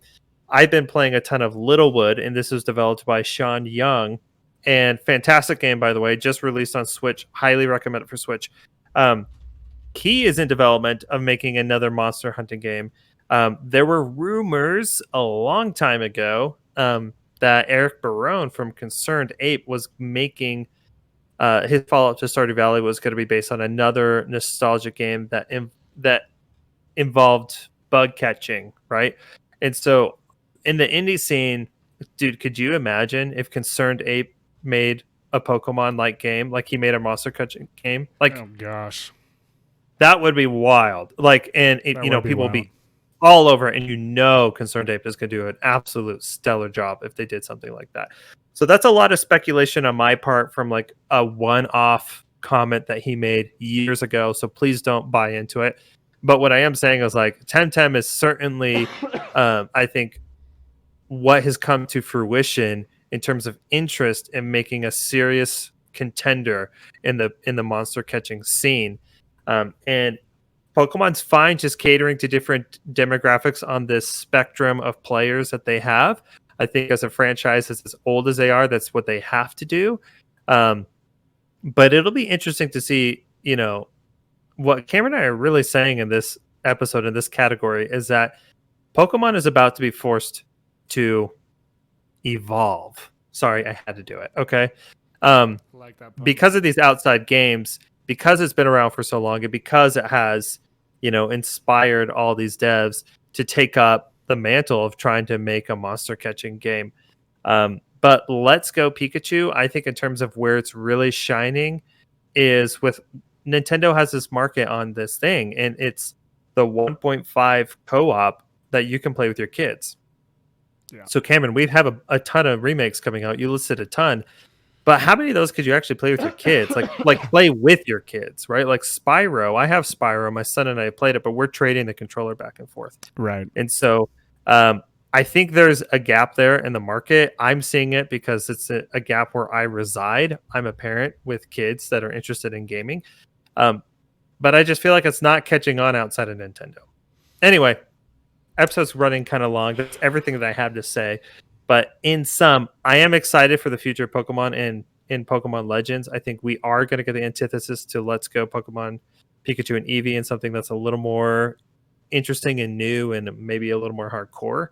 I've been playing a ton of Littlewood, and this is developed by Sean Young, and fantastic game by the way, just released on Switch. Highly recommend it for Switch. Um, he is in development of making another monster hunting game. There were rumors a long time ago that Eric Barone from Concerned Ape was making his follow up to Stardew Valley was going to be based on another nostalgic game that involved bug catching, right? And so in the indie scene, dude, could you imagine if Concerned Ape made a Pokemon like game, like he made a monster catching game? Oh Like gosh, that would be wild. Like, and that would be people would wild. be all over it, and Concerned Ape is going to do an absolute stellar job if they did something like that. So that's a lot of speculation on my part from like a one-off comment that he made years ago. So please don't buy into it. But what I am saying is like Temtem is certainly, I think, what has come to fruition in terms of interest in making a serious contender in the monster catching scene. And Pokemon's fine just catering to different demographics on this spectrum of players that they have. I think as a franchise that's as old as they are, that's what they have to do. Um, but it'll be interesting to see, what Cameron and I are really saying in this episode, in this category, is that Pokemon is about to be forced to evolve. Sorry, I had to do it. Okay. Like that pun. Because of these outside games, because it's been around for so long, and because it has, inspired all these devs to take up the mantle of trying to make a monster catching game. But Let's Go Pikachu, I think in terms of where it's really shining is with Nintendo has this market on this thing, and it's the 1.5 co-op that you can play with your kids. Yeah. So Cameron, we have a ton of remakes coming out. You listed a ton. But how many of those could you actually play with your kids? Like play with your kids, right? Like Spyro. I have Spyro. My son and I played it, but we're trading the controller back and forth. Right. And so I think there's a gap there in the market. I'm seeing it because it's a gap where I reside. I'm a parent with kids that are interested in gaming. But I just feel like it's not catching on outside of Nintendo. Anyway, episode's running kind of long. That's everything that I have to say. But in sum, I am excited for the future of Pokemon and in Pokemon Legends. I think we are going to get the antithesis to Let's Go Pokemon Pikachu and Eevee and something that's a little more interesting and new and maybe a little more hardcore.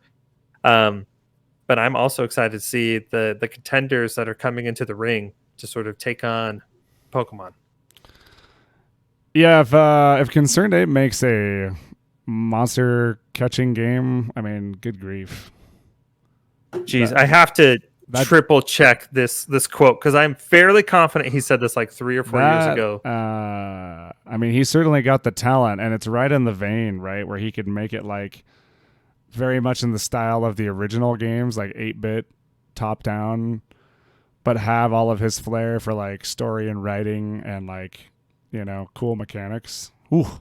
But I'm also excited to see the contenders that are coming into the ring to sort of take on Pokemon. Yeah, if Concerned Ape makes a monster catching game, I mean, good grief. Jeez, I have to triple check this quote because I'm fairly confident he said this like 3 or 4 years ago. I mean, he certainly got the talent, and it's right in the vein, right, where he could make it like very much in the style of the original games, like 8-bit top down but have all of his flair for like story and writing and like, cool mechanics. Ooh.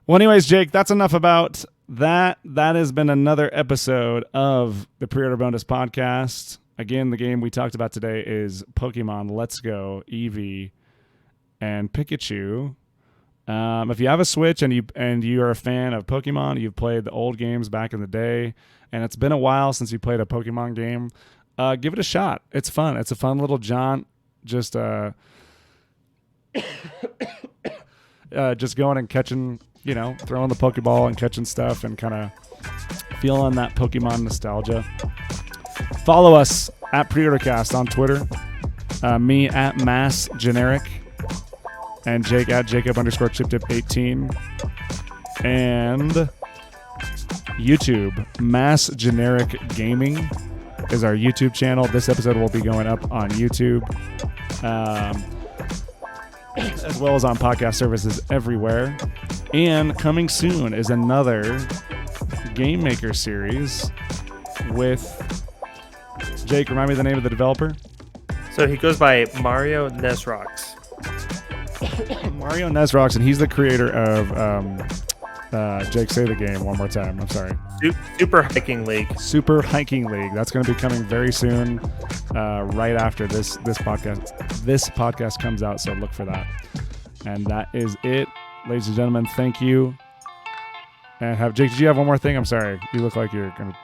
Well, anyways, Jake, that's enough about that. That has been another episode of the Pre-Order Bonus Podcast. Again, the game we talked about today is Pokemon Let's Go, Eevee, and Pikachu. If you have a Switch and you are a fan of Pokemon, you've played the old games back in the day, and it's been a while since you played a Pokemon game, give it a shot. It's fun. It's a fun little jaunt. Just going and catching, throwing the Pokeball and catching stuff and kind of feeling that Pokemon nostalgia. Follow us at PreorderCast on Twitter. Me at Mass Generic. And Jake at Jacob_ChipTip18. And YouTube, Mass Generic Gaming is our YouTube channel. This episode will be going up on YouTube. As well as on podcast services everywhere. And coming soon is another Game Maker series with Jake. Remind me the name of the developer. So he goes by Mario Nesrox. Mario Nesrox, and he's the creator of Jake, say the game one more time. I'm sorry. Super Hiking League. Super Hiking League. That's going to be coming very soon, right after this podcast. This podcast comes out, so look for that. And that is it, ladies and gentlemen. Thank you. And Jake, did you have one more thing? I'm sorry. You look like you're gonna.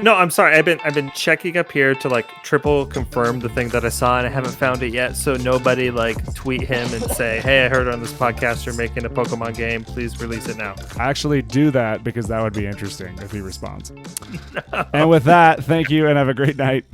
No, I'm sorry. I've been checking up here to like triple confirm the thing that I saw, and I haven't found it yet. So nobody like tweet him and say, "Hey, I heard on this podcast you're making a Pokemon game. Please release it now." Actually, do that because that would be interesting if he responds. No. And with that, thank you and have a great night.